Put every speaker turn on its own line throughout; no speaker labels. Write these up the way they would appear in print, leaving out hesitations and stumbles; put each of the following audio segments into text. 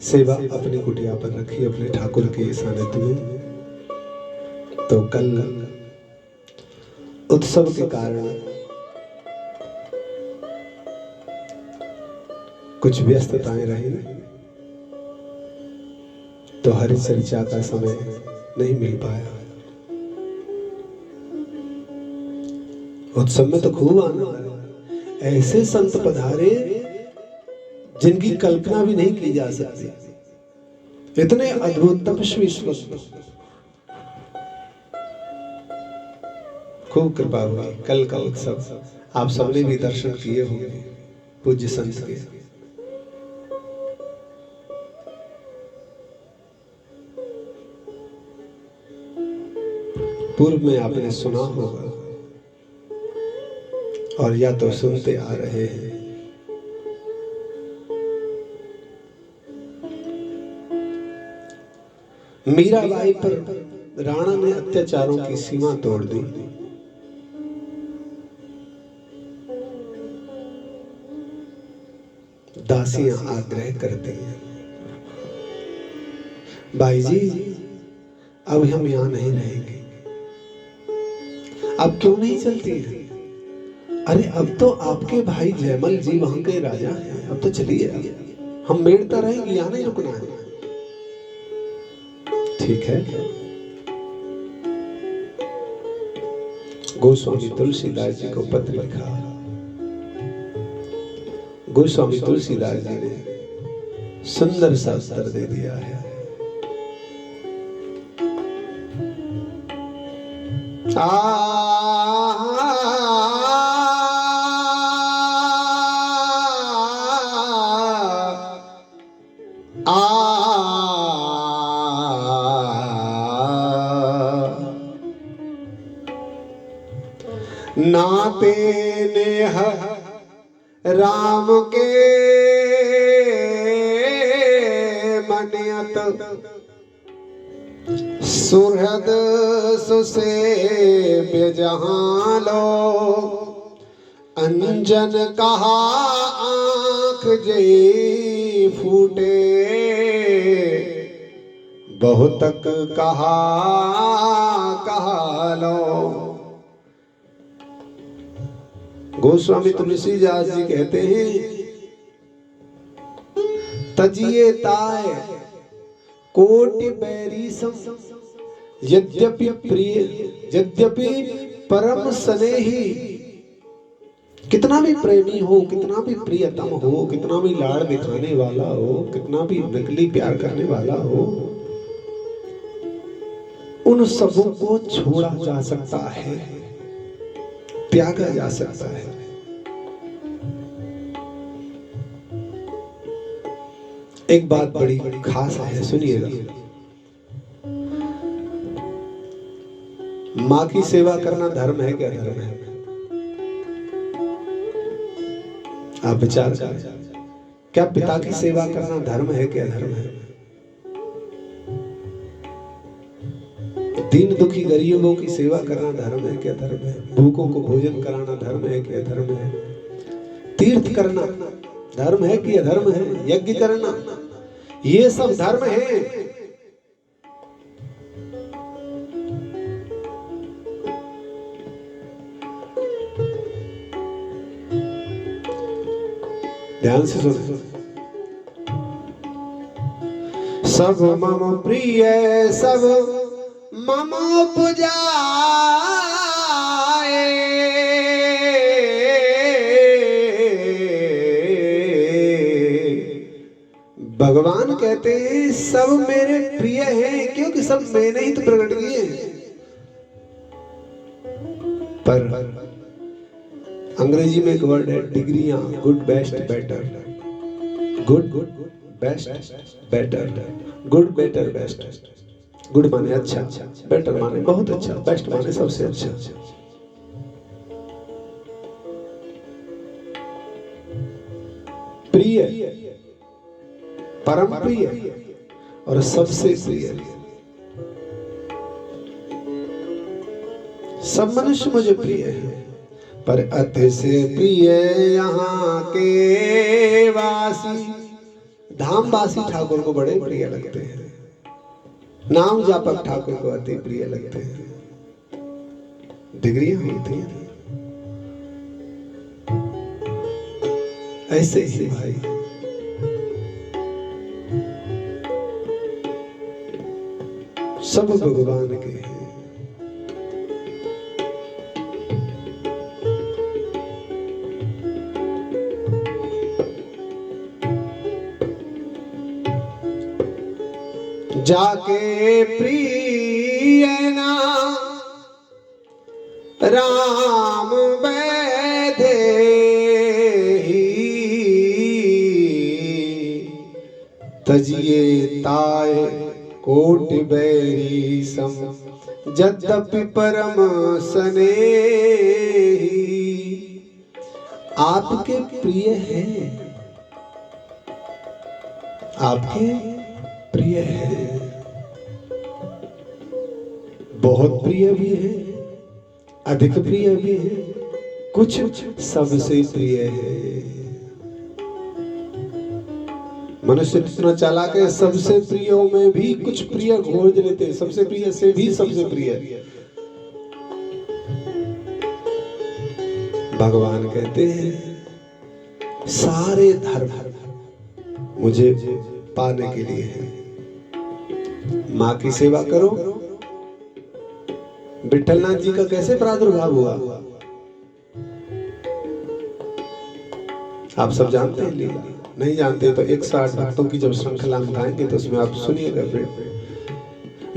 सेवा अपनी कुटिया पर रखी अपने ठाकुर के सानिध्य में। तो कल उत्सव के कारण कुछ व्यस्तताएं रही, तो हरि चर्चा का समय नहीं मिल पाया। उत्सव में तो खूब आनंद आया, ऐसे संत पधारे जिनकी कल्पना भी नहीं की जा सकती, इतने अद्भुत तपस्वी स्वरूप, खूब कृपा हुई। कल का उत्सव आप सबने भी दर्शन किए होंगे पूज्य संत के। पूर्व में आपने सुना होगा और या तो सुनते आ रहे हैं। मीराबाई पर राणा ने अत्याचारों की सीमा तोड़ दी। दासियां आग्रह करती हैं, भाई जी अब हम यहां नहीं रहेंगे। अब क्यों नहीं चलती है? अरे अब तो आपके भाई जयमल जी वहां के राजा हैं, अब तो चलिए, हम मेड़ता रहेंगे, यहां नहीं रुकना है। ठीक है। गोस्वामी तुलसीदास जी को पत्र लिखा। गोस्वामी तुलसीदास जी ने सुंदर सा उत्तर दे दिया है। नाते नेह राम के मनियत सुहृद सुसेव्य जहां लो। अंजन कहा आंख जई फूटे, बहुतक कहा लो। गोस्वामी तुलसीदास जी कहते हैं, तजिए ताय कोटि बैरी सम, यद्यपि प्रिय यद्यपि परम स्नेही। कितना भी प्रेमी हो, कितना भी प्रियतम हो, कितना भी लाड़ दिखाने वाला हो, कितना भी नकली प्यार करने वाला हो, उन सबों को छोड़ा जा सकता है, त्यागा जा सकता है। एक बात बड़ी खास है, सुनिएगा। माँ की सेवा करना धर्म है क्या? धर्म है। आप विचार करें, क्या पिता की सेवा करना धर्म है क्या? धर्म है। दीन दुखी गरीबों की सेवा करना धर्म है क्या? धर्म है। भूखों को भोजन कराना धर्म है क्या? धर्म है। तीर्थ करना धर्म है कि अधर्म है? यज्ञ करना, ये सब धर्म है। ध्यान से सुनो। सब मम प्रिय सब मम पूजाए, भगवान कहते हैं सब मेरे प्रिय हैं, क्योंकि सब मैंने ही तो प्रकट किए। पर अंग्रेजी में एक वर्ड है, डिग्रियां, good best better, good best better, good better best. Good माने अच्छा, बेटर माने बहुत अच्छा, बेस्ट माने सबसे अच्छा। प्रिय, परम प्रिय और सबसे प्रिय। सब मनुष्य मुझे प्रिय है, पर अति से प्रिय यहाँ के वासी धामवासी ठाकुर को बड़े प्रिय लगते हैं, नाम जापक ठाकुर को अति प्रिय लगते हैं। डिग्रियां होती हैं ऐसे ही भाई। सब भगवान के हैं। जाके प्रिय नाम राम बैधे तजिए ताय कोटि बैरी सम यद्यपि परम स्नेही। आपके प्रिय हैं, आपके प्रिय है, बहुत प्रिय भी है, अधिक प्रिय भी है, कुछ सबसे प्रिय है। मनुष्य इतना चालाक है, सबसे प्रियों में भी कुछ प्रिय खोज लेते हैं, सबसे प्रिय से भी सबसे प्रिय। भगवान कहते हैं सारे धर्म मुझे पाने के लिए है। माँ की सेवा करो। विठलनाथ जी का कैसे प्रादुर्भाव हुआ आप सब जानते हैं लीला? नहीं जानते तो 108 भक्तों की जब श्रृंखला हम गाएंगे तो उसमें आप सुनिएगा।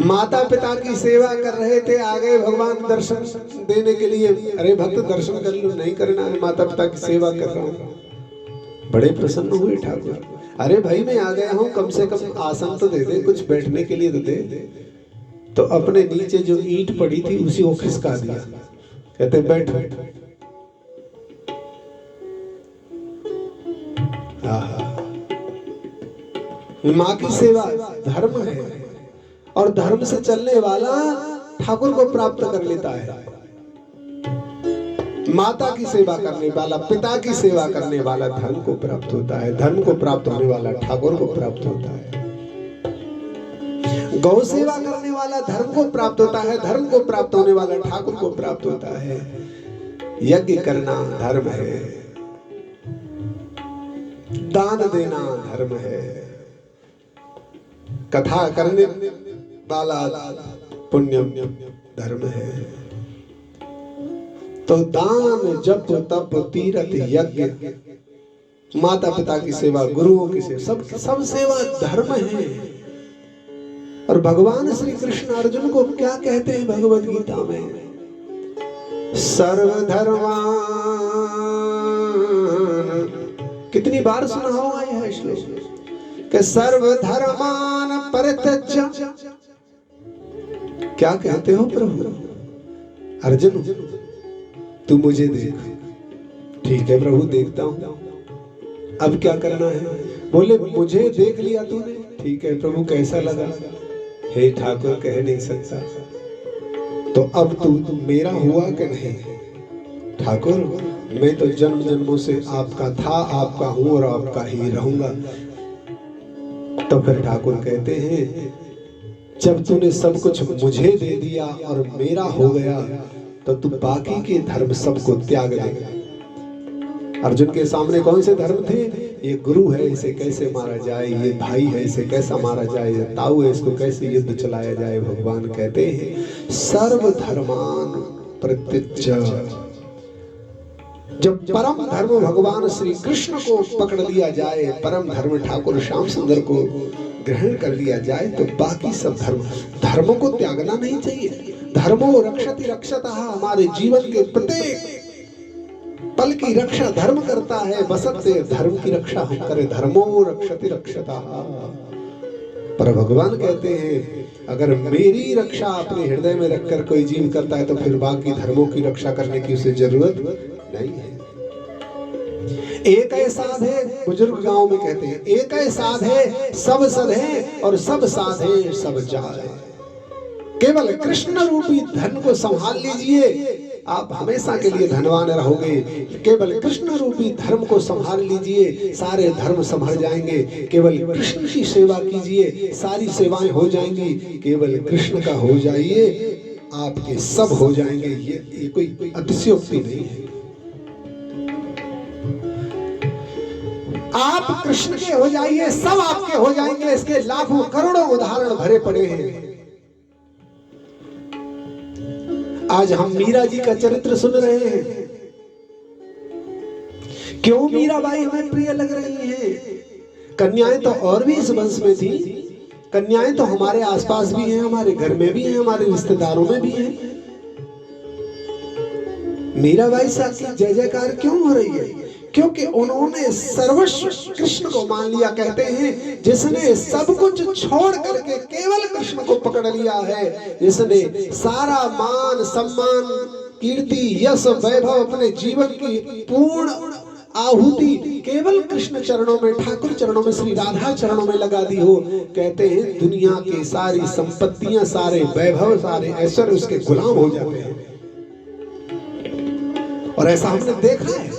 माता पिता की सेवा कर रहे थे, आ गए भगवान दर्शन देने के लिए। अरे भक्त दर्शन कर लो, नहीं करना है, माता पिता की सेवा कर रहा हूं। बड़े प्रसन्न हुए ठाकुर। अरे भाई मैं आ गया हूं, कम से कम आसन तो दे दे, कुछ बैठने के लिए तो दे। तो अपने नीचे जो ईंट पड़ी थी उसी को खिसका दिया, कहते बैठ। माँ की सेवा धर्म है और धर्म से चलने वाला ठाकुर को प्राप्त कर लेता है। माता की सेवा करने वाला, पिता की सेवा करने वाला धर्म को प्राप्त होता है, धर्म को प्राप्त होने वाला ठाकुर को प्राप्त होता है। गौ सेवा करने वाला धर्म को प्राप्त होता है, धर्म को प्राप्त होने वाला ठाकुर को प्राप्त होता है। यज्ञ करना धर्म है, दान देना धर्म है, कथा करने वाला पुण्य धर्म है। तो दान जप तप तीर्थ यज्ञ, माता पिता की सेवा, गुरुओं की सेवा, सब सेवा धर्म है। और भगवान श्री कृष्ण अर्जुन को क्या कहते हैं भगवत गीता में? सर्वधर्मान, कितनी बार सुना होगा यह श्लोक कि सर्वधर्मान परित्यज्य। क्या कहते हो प्रभु? अर्जुन तू मुझे देख। ठीक है प्रभु, देखता हूं, अब क्या करना है? बोले मुझे देख लिया तूने, ठीक है प्रभु, कैसा लगा? हे ठाकुर, कह नहीं सकता। तो अब तू मेरा हुआ कि नहीं? ठाकुर मैं तो जन्म जन्मों से आपका था, आपका हूं और आपका ही रहूंगा। तो फिर ठाकुर कहते हैं जब तूने सब कुछ मुझे दे दिया और मेरा हो गया तो तू बाकी के धर्म सबको त्याग दे। अर्जुन के सामने कौन से धर्म थे? ये गुरु है, इसे कैसे मारा जाए, ये भाई है, इसे कैसा मारा जाए, ये ताऊ है, इसको कैसे युद्ध चलाया जाए। भगवान कहते हैं सर्वधर्मान परित्यज्य। जब परम धर्म भगवान श्री कृष्ण को पकड़ लिया जाए, परम धर्म ठाकुर श्याम सुंदर को ग्रहण कर लिया जाए, तो बाकी सब धर्मों को त्यागना नहीं चाहिए। धर्मो रक्षति रक्षतः, हमारे जीवन के प्रत्येक पल की रक्षा धर्म करता है, बसते धर्म की रक्षा हम करें। धर्मो रक्षति रक्षतः। पर भगवान कहते हैं अगर मेरी रक्षा अपने हृदय में रखकर कोई जीव करता है तो फिर बाकी धर्मों की रक्षा करने की उसे जरूरत नहीं है। एक है साधे, बुजुर्ग गांव में कहते हैं एक है साधे सब सधे और सब साधे सब जाए। केवल कृष्ण रूपी धन को संभाल लीजिए, आप हमेशा के लिए धनवान रहोगे। केवल कृष्ण रूपी धर्म को संभाल लीजिए, सारे धर्म संभल जाएंगे। केवल कृष्ण की सेवा कीजिए, सारी सेवाएं हो जाएंगी। केवल कृष्ण का हो जाइए, आपके सब हो जाएंगे। ये कोई अतिशयोक्ति नहीं है। आप कृष्ण के हो जाइए, सब आपके हो जाएंगे। इसके लाखों करोड़ों उदाहरण भरे पड़े हैं। आज हम मीरा जी का चरित्र सुन रहे हैं। क्यों मीराबाई हमें प्रिय लग रही है? कन्याएं तो और भी इस वंश में थी। कन्याएं तो हमारे आसपास भी हैं, हमारे घर में भी हैं, हमारे रिश्तेदारों में भी हैं। मीराबाई साहब की जय जयकार क्यों हो रही है? क्योंकि उन्होंने सर्वस्व कृष्ण को मान लिया। कहते हैं जिसने सब कुछ छोड़ करके केवल कृष्ण को पकड़ लिया है, जिसने सारा मान सम्मान कीर्ति यश वैभव अपने जीवन की पूर्ण आहुति केवल कृष्ण चरणों में, ठाकुर चरणों में, श्री राधा चरणों में लगा दी हो, कहते हैं दुनिया की सारी संपत्तियां, सारे वैभव, सारे ऐश्वर्य उसके गुलाम हो जाते हैं। और ऐसा हमने देखा है।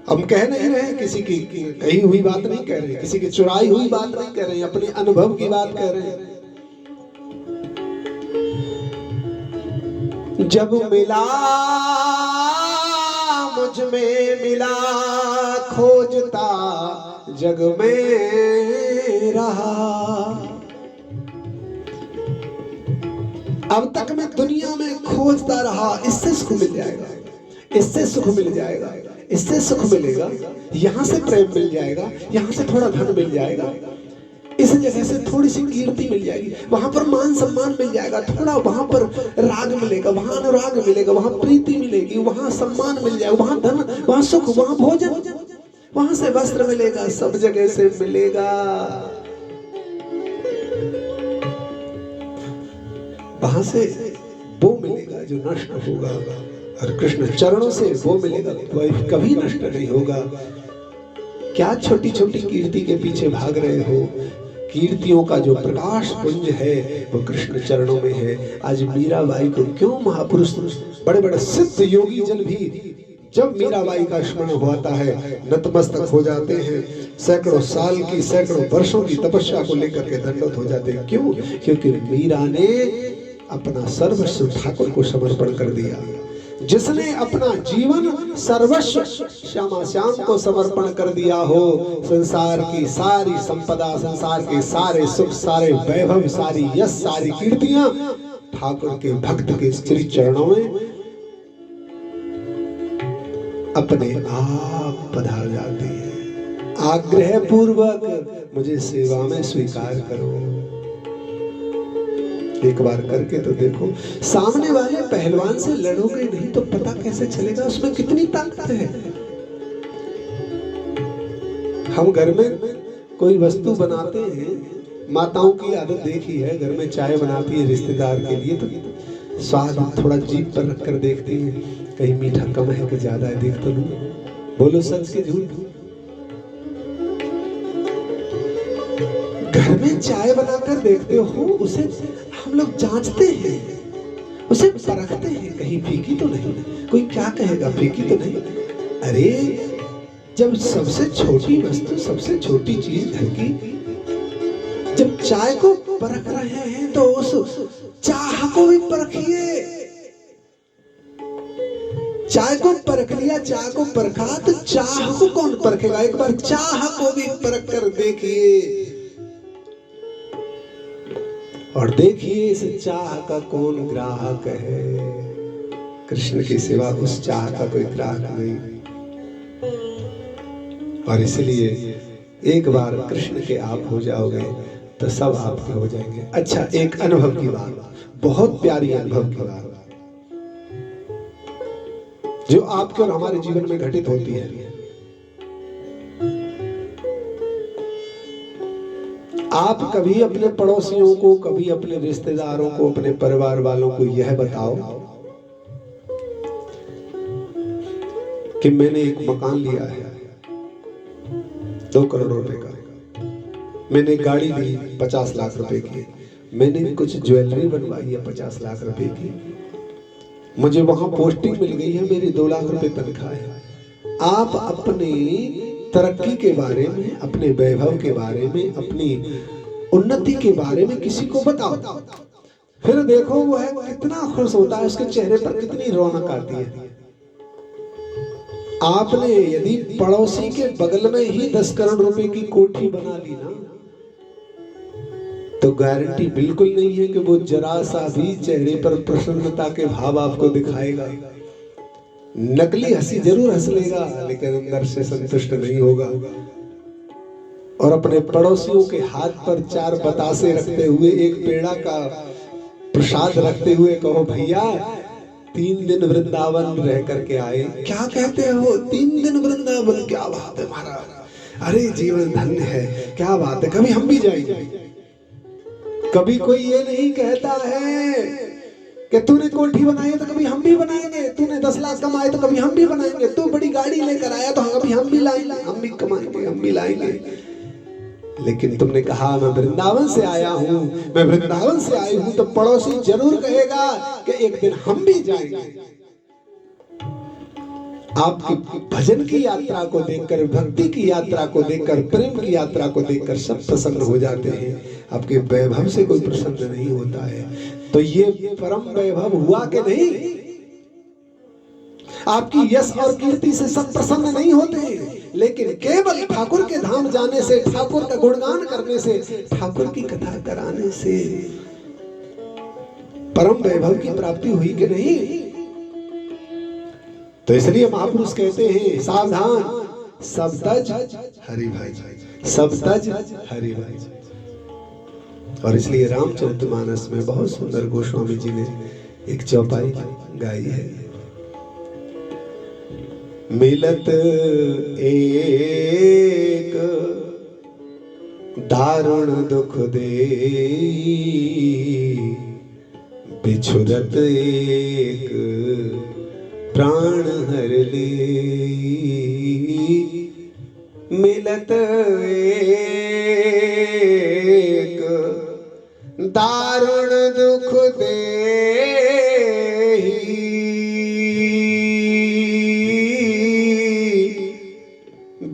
हम कह नहीं रहे, किसी की कही हुई बात नहीं कह रहे, किसी की चुराई हुई बात नहीं कह रहे, अपने अनुभव की बात कह रहे हैं। जब मिला मुझ में मिला, खोजता जग में रहा। अब तक मैं दुनिया में खोजता रहा, इससे सुख मिल जाएगा, इससे सुख मिल जाएगा, इससे सुख मिलेगा, यहां से प्रेम मिल जाएगा, यहां से थोड़ा धन मिल जाएगा, इस जगह से थोड़ी सी कीर्ति मिल जाएगी, वहां पर मान सम्मान मिल जाएगा, थोड़ा वहां पर राग मिलेगा, वहां अनुराग मिलेगा, वहां प्रीति मिलेगी, वहां सम्मान मिल जाएगा, वहां धन, वहां सुख, वहां भोजन, वहां से वस्त्र मिलेगा, सब जगह से मिलेगा। वहां से वो मिलेगा जो नष्ट होगा, और कृष्ण चरणों से वो मिलेगा वह कभी नष्ट नहीं होगा। क्या छोटी छोटी कीर्ति के पीछे भाग रहे हो? कीर्तियों का जो प्रकाश पुंज है वो कृष्ण चरणों में है। आज मीराबाई को क्यों महापुरुष, बड़े बड़े सिद्ध योगी जन भी जब मीराबाई का स्मरण होता है नतमस्तक हो जाते हैं, सैकड़ों साल की, सैकड़ों वर्षों की तपस्या को लेकर के दंडवत हो जाते हैं। क्यों? क्योंकि मीरा ने अपना सर्वस्व ठाकुर को समर्पण कर दिया। जिसने अपना जीवन सर्वस्व श्यामा श्याम को समर्पण कर दिया हो, संसार की सारी संपदा, संसार के सारे सुख, सारे वैभव, सारी यश, सारी कीर्तियां ठाकुर के भक्त के श्री चरणों में अपने आप पधार जाती है। आग्रह पूर्वक मुझे सेवा में स्वीकार करो। एक बार करके तो देखो। सामने वाले पहलवान से लड़ोगे नहीं तो पता कैसे चलेगा उसमें कितनी ताकत है। हम घर में कोई वस्तु बनाते हैं, माताओं की आदत देखी है, घर में चाय बनाती है रिश्तेदार के लिए तो स्वाद थोड़ा जीभ पर रखकर देखती है, कहीं मीठा कम है कि ज्यादा है, देख तो लूं। बोलो सच के झूठ? घर में चाय बनाकर देखते हो, उसे हम लोग जांचते हैं, उसे परखते हैं, कहीं फीकी तो नहीं, कोई क्या कहेगा फीकी तो नहीं। अरे जब सबसे छोटी वस्तु, सबसे छोटी चीज घर की, जब चाय को परख रहे हैं तो उस चाह को भी परखिए। चाय को परख लिया, चाह को परखा तो चाह को कौन परखेगा? एक बार चाह को भी परख कर देखिए और देखिए इस चाह का कौन ग्राहक है। कृष्ण की सिवा उस चाह का कोई ग्राहक नहीं। और इसलिए एक बार कृष्ण के आप हो जाओगे तो सब आपके हो जाएंगे। अच्छा, एक अनुभव की बात, बहुत प्यारी अनुभव की बात जो आपके और हमारे जीवन में घटित होती है। आप कभी अपने पड़ोसियों को, कभी अपने रिश्तेदारों को, अपने परिवार वालों को यह बताओ कि मैंने एक मकान लिया है 2 करोड़ रुपए का, मैंने गाड़ी ली 50 लाख रुपए की, मैंने कुछ ज्वेलरी बनवाई है 50 लाख रुपए की, मुझे वहां पोस्टिंग मिल गई है, मेरी 2 लाख रुपए तनख्वाह है। आप अपनी तरक्की के बारे में, अपने वैभव के बारे में, अपनी उन्नति के बारे में किसी को बताओ, फिर देखो वो है कितना खुश होता है, उसके चेहरे पर कितनी रौनक आती है। आपने यदि पड़ोसी के बगल में ही 10 करोड़ रुपए की कोठी बना ली ना, तो गारंटी बिल्कुल नहीं है कि वो जरा सा भी चेहरे पर प्रसन्नता के भाव आपको दिखाएगा। नकली हंसी जरूर हंस लेगा, लेकिन अंदर से संतुष्ट नहीं होगा। और अपने पड़ोसियों के हाथ पर 4 बतासे रखते हुए, एक पेड़ा का प्रसाद रखते हुए कहो, भैया 3 दिन वृंदावन रह करके आए। क्या कहते हो 3 दिन वृंदावन? क्या बात है महाराज, अरे जीवन धन्य है, क्या बात है, कभी हम भी जाएंगे। कभी कोई ये नहीं कहता है कि तूने कोठी बनाई तो कभी हम भी बनाएंगे, तूने 10 लाख कमाए तो कभी हम भी बनाएंगे, तू बड़ी गाड़ी लेकर आया तो कभी हम भी लाएंगे, हम भी कमाएंगे, हम भी लाएंगे। लेकिन तुमने कहा मैं वृंदावन से आया हूं, मैं वृंदावन से आई हूं, तो पड़ोसी जरूर कहेगा कि एक दिन हम भी जाएंगे। आपकी भजन की यात्रा को देखकर, भक्ति की यात्रा को देखकर, प्रेम की यात्रा को देखकर सब प्रसन्न हो जाते हैं। आपके वैभव से कोई प्रसन्न नहीं होता है। तो ये परम वैभव हुआ कि नहीं? आपकी यश और कीर्ति से सब प्रसन्न नहीं होते, लेकिन केवल ठाकुर के धाम जाने से, ठाकुर का गुणगान करने से, ठाकुर की कथा कराने से परम वैभव की प्राप्ति हुई कि नहीं? तो इसलिए महापुरुष कहते हैं, सावधान, सब तज हरि भाई, सब तज हरि भाई। और इसलिए रामचरितमानस में बहुत सुंदर गोस्वामी जी ने एक चौपाई गाई है। मिलत एक दारुण दुख दे, बिछुरत एक प्राण हर ले। मिलत एक दारुण दुख दे,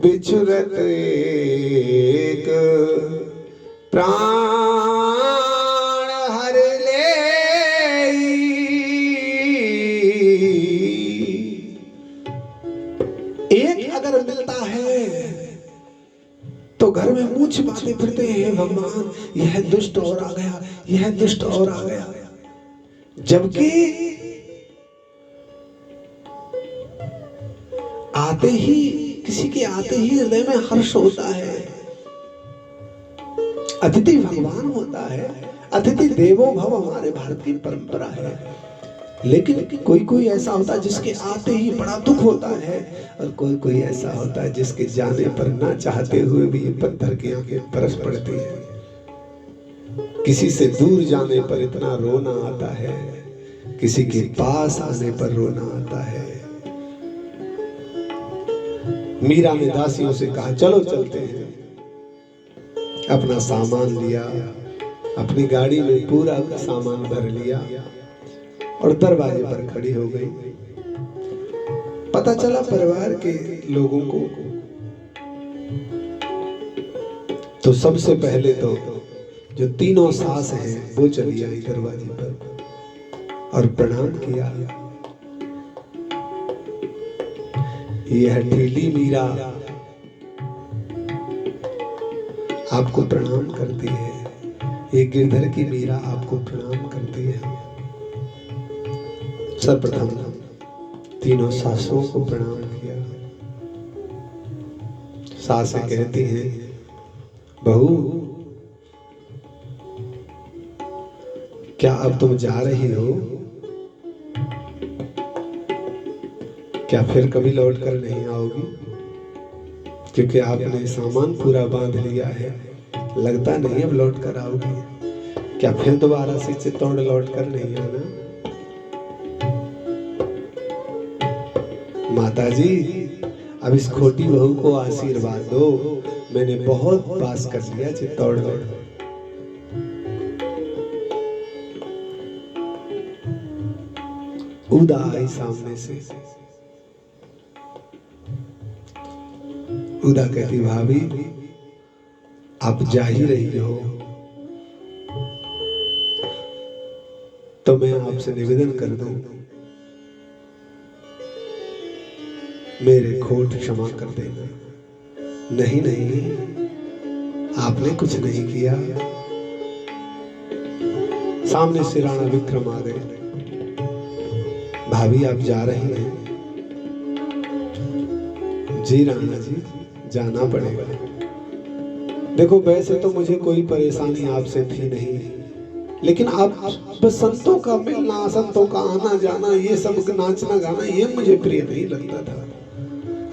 बिछुरत एक प्राण हर ले। एक अगर मिलता है तो घर में मुंह छिपाते फिरते हैं, भगवान यह दुष्ट और आ गया, यह दुष्ट और आ गया। जबकि आते ही, किसी के आते ही हृदय में हर्ष होता है। अतिथि भगवान होता है, अतिथि देवो भव हमारे भारत की परंपरा है। लेकिन कोई कोई ऐसा होता है जिसके आते ही बड़ा दुख होता है, और कोई कोई ऐसा होता है जिसके जाने पर ना चाहते हुए भी पत्थर की आंखें बरस पड़ती है। किसी से दूर जाने पर इतना रोना आता है, किसी के पास आने पर रोना आता है। मीरा ने दासियों से कहा चलो चलते हैं। अपना सामान लिया, अपनी गाड़ी में पूरा सामान भर लिया और दरवाजे पर खड़ी हो गई। पता चला परिवार के लोगों को, तो सबसे पहले तो जो तीनों सास हैं वो चली आई दरवाजे पर और प्रणाम किया। यह हठीली मीरा आपको प्रणाम करती है, ये गिरधर की मीरा आपको प्रणाम करती है। सर्वप्रथम तीनों सासों को प्रणाम किया। सासें कहती हैं, बहू क्या अब तुम जा रही हो? क्या फिर कभी लौट कर नहीं आओगी? क्योंकि आपने सामान पूरा बांध लिया है, लगता नहीं अब लौट कर आओगी। क्या फिर दोबारा से चित्तौड़ लौट कर नहीं आना? माताजी अब इस खोटी बहू को आशीर्वाद दो, मैंने बहुत पास कर लिया चित्तौड़ में। उदा आई सामने से। उदा कहती भाभी आप जा ही रही हो तो मैं आपसे निवेदन कर दूं, मेरे खोट क्षमा कर देना। नहीं नहीं, आपने कुछ नहीं किया। सामने से राणा विक्रम आ गए। भाभी आप जा रही हैं? जी राणा जी, जाना पड़ेगा। देखो वैसे तो मुझे कोई परेशानी आपसे थी नहीं, लेकिन आप बस संतों का मिलना, संतों का आना जाना, ये सब नाचना गाना, ये मुझे प्रिय नहीं लगता था।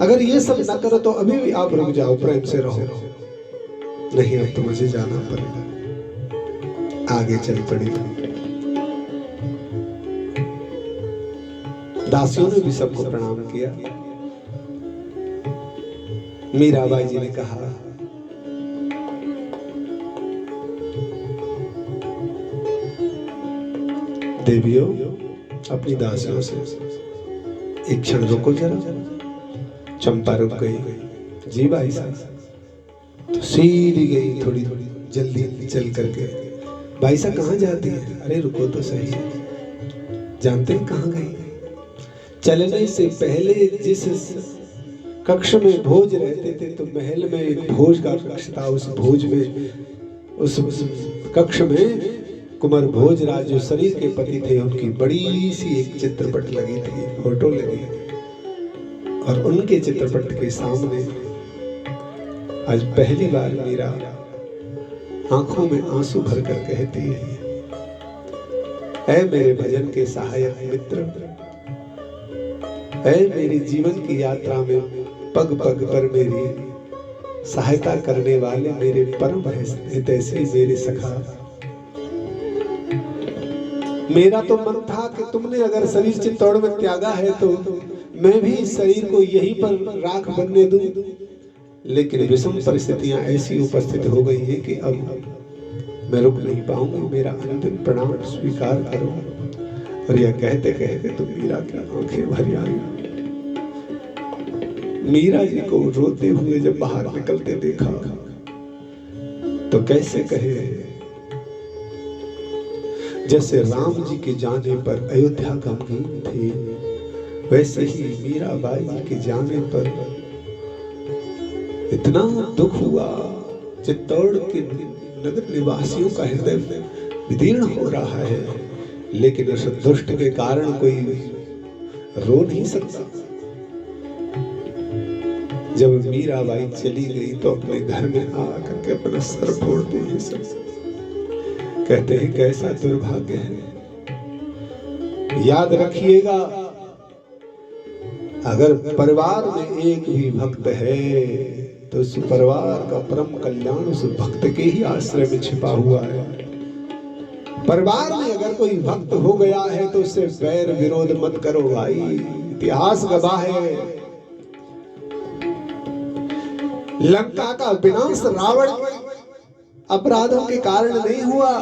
अगर ये सब ना करो तो अभी भी आप रुक जाओ, प्रेम से रहो। नहीं अब तो मुझे जाना पड़ेगा। आगे चल पड़ी। दासियों ने भी सबको प्रणाम किया। मीराबाई जी ने कहा देवियों अपनी दासियों से एक क्षण रुको जरा। चंपा रुक गई। जी भाई साहब। तो सीधी गई, थोड़ी थोड़ी जल्दी चल करके। भाई साहब कहाँ जाती है? अरे रुको तो सही। जानते हैं कहाँ गई? चलने से पहले जिस कक्ष में भोज रहते थे, तो महल में एक भोज का कक्ष था। उस भोज में, उस कक्ष में कुंवर भोजराज जो शरीर के पति थे, उनकी बड़ी सी एक चित्रपट लगी थी, फोटो लगी। और उनके चित्रपट के सामने आज पहली बार मीरा आंखों में आंसू भरकर कहती है, ऐ मेरे भजन के सहायक मित्र, ऐ मेरी जीवन की यात्रा में पग पग पर मेरी सहायता करने वाले मेरे परम हितैषी मेरे सखा, मेरा तो मन था कि तुमने अगर शरीर चित्तौड़ में त्यागा है तो मैं भी इस शरीर को यहीं पर राख बनने दूं, लेकिन विषम परिस्थितियां ऐसी उपस्थित हो गई है कि अब मैं रुक नहीं पाऊंगी। मेरा अंतिम प्रणाम स्वीकार करो। और यह कहते कहते तो मीरा की आंखें भर आई। मीरा जी को रोते हुए जब बाहर निकलते देखा तो कैसे कहे, जैसे राम जी के जाने पर अयोध्या गमगीन थी, वैसे ही मीराबाई के जाने पर इतना दुख हुआ। चित्तौड़ के नगर निवासियों का हृदय विदीर्ण हो रहा है, लेकिन उस दुष्ट के कारण कोई रो नहीं सकता। जब मीराबाई चली गई तो अपने घर में आकर के अपना सर फोड़ते हैं सब। कहते हैं कैसा दुर्भाग्य है। याद रखिएगा, अगर परिवार में एक भी भक्त है तो उस परिवार का परम कल्याण उस भक्त के ही आश्रय में छिपा हुआ है। परिवार में अगर कोई भक्त हो गया है तो उससे वैर विरोध मत करो भाई। इतिहास गवाह है, लंका का विनाश रावण अपराधों के कारण नहीं हुआ।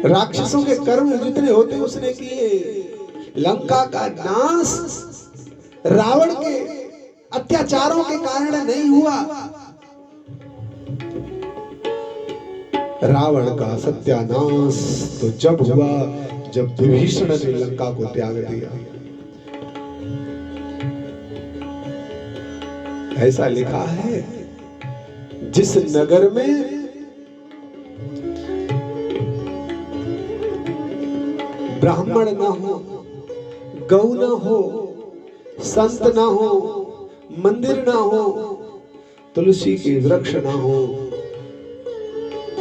राक्षसों के कर्म जितने होते उसने किए। लंका का नाश रावण के अत्याचारों के कारण नहीं हुआ। रावण का सत्यानाश तो जब हुआ जब विभीषण ने लंका को त्याग दिया। ऐसा लिखा है, जिस नगर में ब्राह्मण ना हो, गौ ना हो, संत ना हो, मंदिर ना हो, तुलसी के वृक्ष ना हो,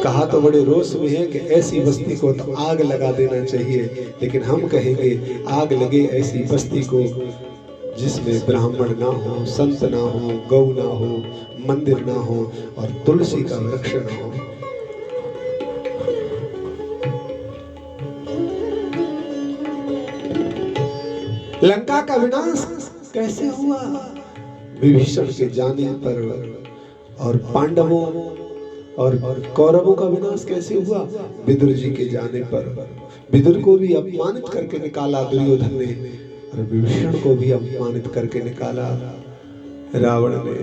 कहा तो बड़े रोष में है कि ऐसी बस्ती को तो आग लगा देना चाहिए, लेकिन हम कहेंगे आग लगे ऐसी बस्ती को जिसमें ब्राह्मण ना हो, संत ना हो, गौ ना हो, मंदिर ना हो और तुलसी का वृक्ष ना हो। लंका का विनाश कैसे हुआ? विभीषण के जाने पर और पांडवों और कौरवों का विनाश कैसे हुआ? विदुर जी के जाने पर। विदुर को भी अपमानित करके निकाला दुर्योधन ने, और विभीषण को भी अपमानित करके निकाला रावण ने।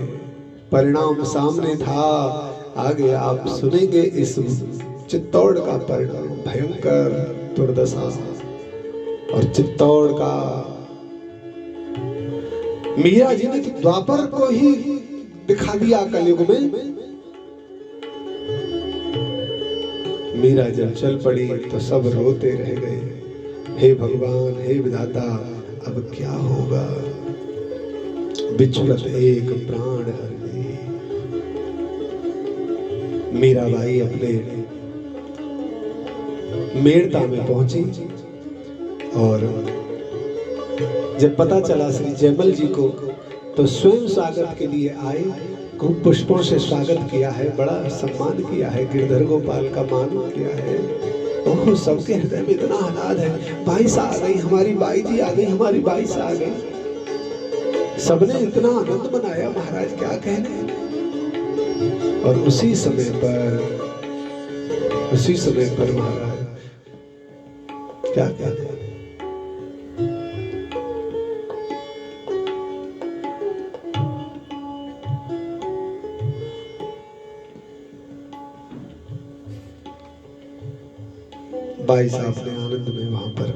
परिणाम सामने था, आगे आप सुनेंगे इस चित्तौड़ का परिणाम, भयंकर दुर्दशा। और चित्तौड़ का मीरा जी ने तो द्वापर को ही दिखा दिया कलयुग में। मीरा जब चल पड़ी तो सब रोते रह गए, हे भगवान, हे विधाता, अब क्या होगा? बिछुड़त एक प्राण हर गई। मीराबाई अपने मेड़ता में पहुंची और जब पता चला श्री जयमल जी को, तो स्वयं स्वागत के लिए आए, खूब पुष्पों से स्वागत किया है, बड़ा सम्मान किया है, गिरधर गोपाल का मान किया है। ओह, सबके हृदय में इतना आह्लाद है, बाईस आ गई, हमारी बाई जी आ गई, हमारी बाईस आ गई। सबने इतना आनंद मनाया, महाराज क्या कहने। और उसी समय पर महाराज क्या कहते हैं, बाई साहब अपने आनंद में वहां पर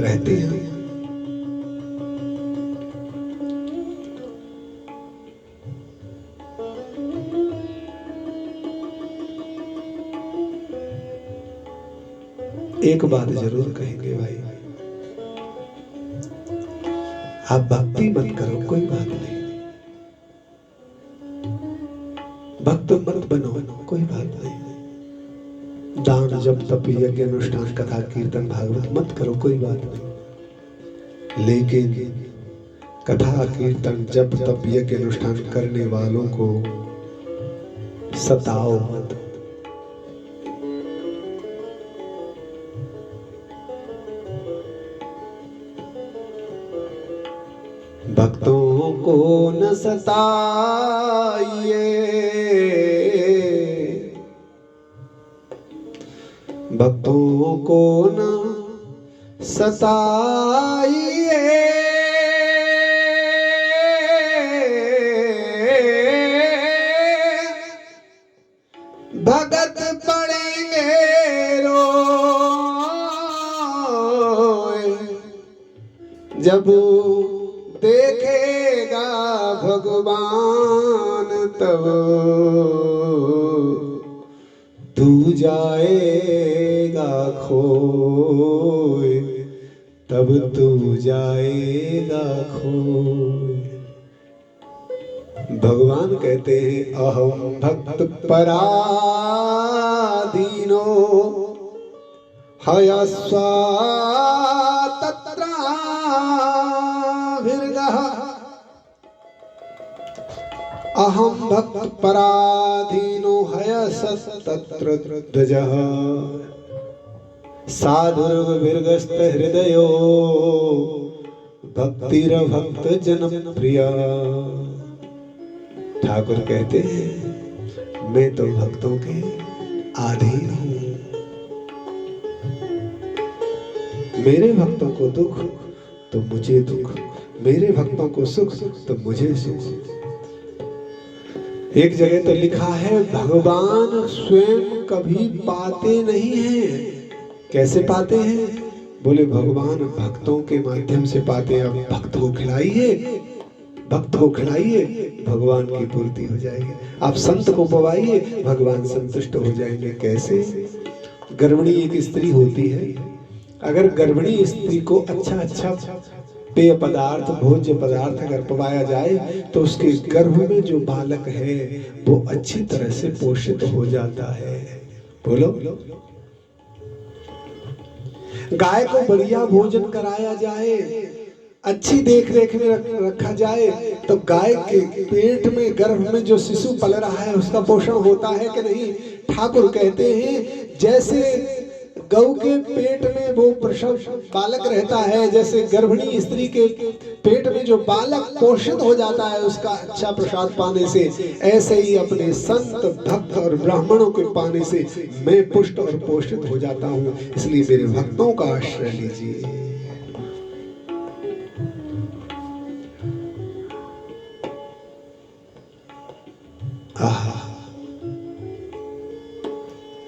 रहते हैं। एक बात जरूर कहेंगे भाई, आप भक्ति मत करो, कोई बात नहीं, भक्त मत बनो, कोई बात नहीं। दान जप तप यज्ञ अनुष्ठान कथा कीर्तन भागवत मत करो, कोई बात नहीं, लेकिन कथा कीर्तन जप तप यज्ञ अनुष्ठान करने वालों को सताओ मत। भक्तों को न सताइए, भक्तों को न सताइए, भगत पड़ेंगे रोए, जब देखेगा भगवान तब तू जाएगा खोए, तब तू जाएगा खोए। भगवान कहते हैं, अहम भक्त पराधीनो हयस्वा तत्राभिर्गः, अहम भक्त पराधीनो हयस्तत्र ध्वजः, साधुर्विर्गस्त हृदयो भक्तिर्भक्त जन प्रिया। ठाकुर कहते हैं, मैं तो भक्तों के अधीन हूं, मेरे भक्तों को दुख तो मुझे दुख, मेरे भक्तों को सुख तो मुझे सुख। एक जगह तो लिखा है, भगवान स्वयं कभी पाते नहीं हैं। कैसे पाते हैं? बोले भगवान भक्तों के माध्यम से पाते हैं। अब भक्त को खिलाइए, भक्त को खिलाइए, भगवान की पूर्ति हो जाएगी। आप संत को पवाइए, भगवान संतुष्ट हो जाएंगे। कैसे? गर्भिणी एक स्त्री होती है, अगर गर्भिणी स्त्री को अच्छा अच्छा पेय पदार्थ भोज्य पदार्थ अगर पवाया जाए तो उसके गर्भ में जो बालक है वो अच्छी तरह से पोषित हो जाता है। बोलो। गाय को बढ़िया भोजन कराया जाए, अच्छी देख रेख में रखा जाए तो गाय के पेट में गर्भ में जो शिशु पल रहा है उसका पोषण होता है कि नहीं? ठाकुर कहते हैं जैसे गौ के पेट में वो प्रसव बालक रहता है, जैसे गर्भिणी स्त्री के पेट में जो बालक पोषित हो जाता है उसका अच्छा प्रसाद पाने से, ऐसे ही अपने संत भक्त और ब्राह्मणों के पाने से मैं पुष्ट और पोषित हो जाता हूँ। इसलिए मेरे भक्तों का आश्रय लीजिए।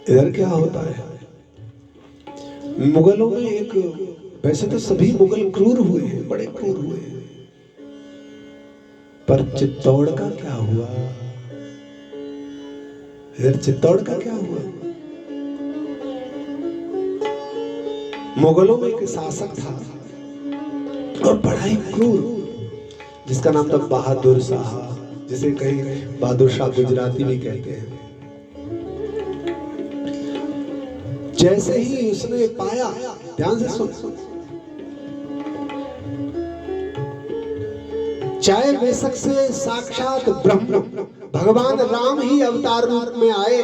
इधर क्या होता है, मुगलों में एक, वैसे तो सभी मुगल क्रूर हुए हैं, बड़े क्रूर हुए हैं, पर चित्तौड़ का क्या हुआ? इधर चित्तौड़ का क्या हुआ? मुगलों में एक शासक था और बड़ा ही क्रूर, जिसका नाम था बहादुर शाह, जिसे कहीं बहादुर शाह गुजराती भी कहते हैं। जैसे ही उसने पाया, ध्यान से सुन, चाहे बेशक से साक्षात ब्रह्म भगवान राम ही अवतार रूप में आए,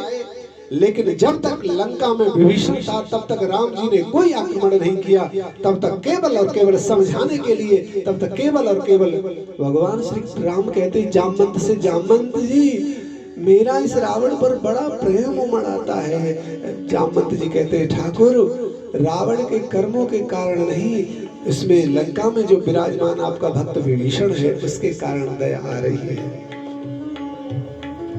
लेकिन जब तक लंका में विभीषण था तब तक राम जी ने कोई आक्रमण नहीं किया, तब तक केवल और केवल समझाने के लिए, तब तक केवल और केवल भगवान श्री राम कहते जामवंत से, जामवंत जी मेरा इस रावण पर बड़ा प्रेम उमड़ आता है। जामवंत जी कहते हैं ठाकुर रावण के कर्मों के कारण नहीं, इसमें लंका में जो विराजमान आपका भक्त विभीषण है उसके कारण दया आ रही है।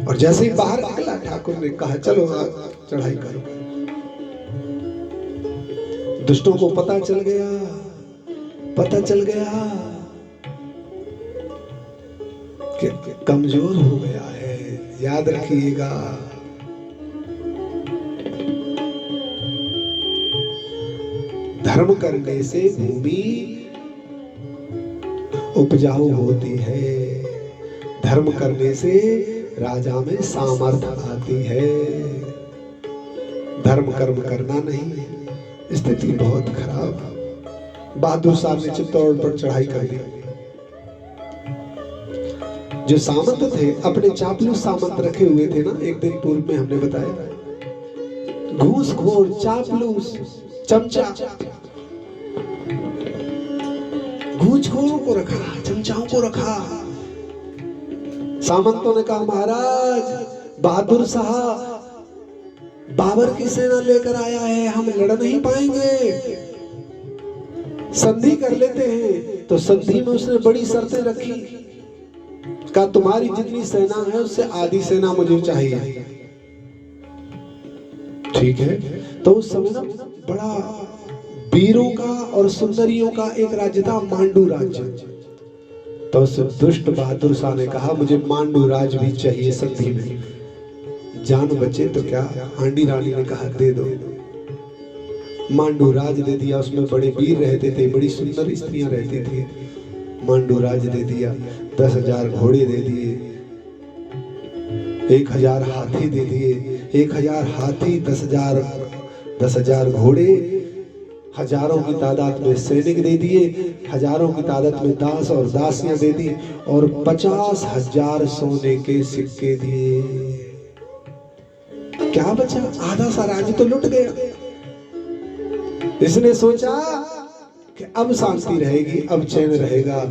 और जैसे ही बाहर निकला ठाकुर ने कहा चलो चढ़ाई करो। दुष्टों को पता चल गया कि कमजोर हो गया है। याद रखिएगा, धर्म करने से भूमि उपजाऊ होती है, धर्म करने से राजा में सामर्थ्य आती है। धर्म कर्म करना नहीं, स्थिति बहुत खराब। बहादुर साहब ने चित्तौड़ पर चढ़ाई कर दी। जो सामंत थे, अपने चापलूस सामंत रखे हुए थे ना, एक दिन पूर्व में हमने बताया, घूसखोर, चापलूस, चमचा, घूसखोरों को रखा, चमचाओं को रखा। सामंतों ने कहा महाराज बहादुर साहब बाबर की सेना लेकर आया है, हम लड़ नहीं पाएंगे, संधि कर लेते हैं। तो संधि में उसने बड़ी शर्तें रखी, कहा तुम्हारी जितनी सेना है उससे आधी सेना मुझे चाहिए। ठीक है, तो उस समय ना बड़ा वीरों का और सुंदरियों का एक राज्य था, मांडू राज्य। तो उस दुष्ट बहादुर शाह ने कहा मुझे मांडू राज भी चाहिए संधि में, जान बचे तो क्या। आंडी रानी ने कहा दे दो। मांडू राज दे दिया, उसमें बड़े वीर रहते थे, बड़ी सुंदर स्त्रियां रहती थी। मांडू राज दे दिया, 10,000 घोड़े दे दिए, 1,000 हाथी दे दिए, 1,000 हाथी, 10,000 घोड़े, हजारों की तादाद में सैनिक दे दिए, हजारों की तादाद में दास और दासियां दे दी, और 50,000 सोने के सिक्के दिए। क्या बचा? आधा सा राज्य तो लुट गया। इसने सोचा कि अब शांति रहेगी, अब चैन रहेगा।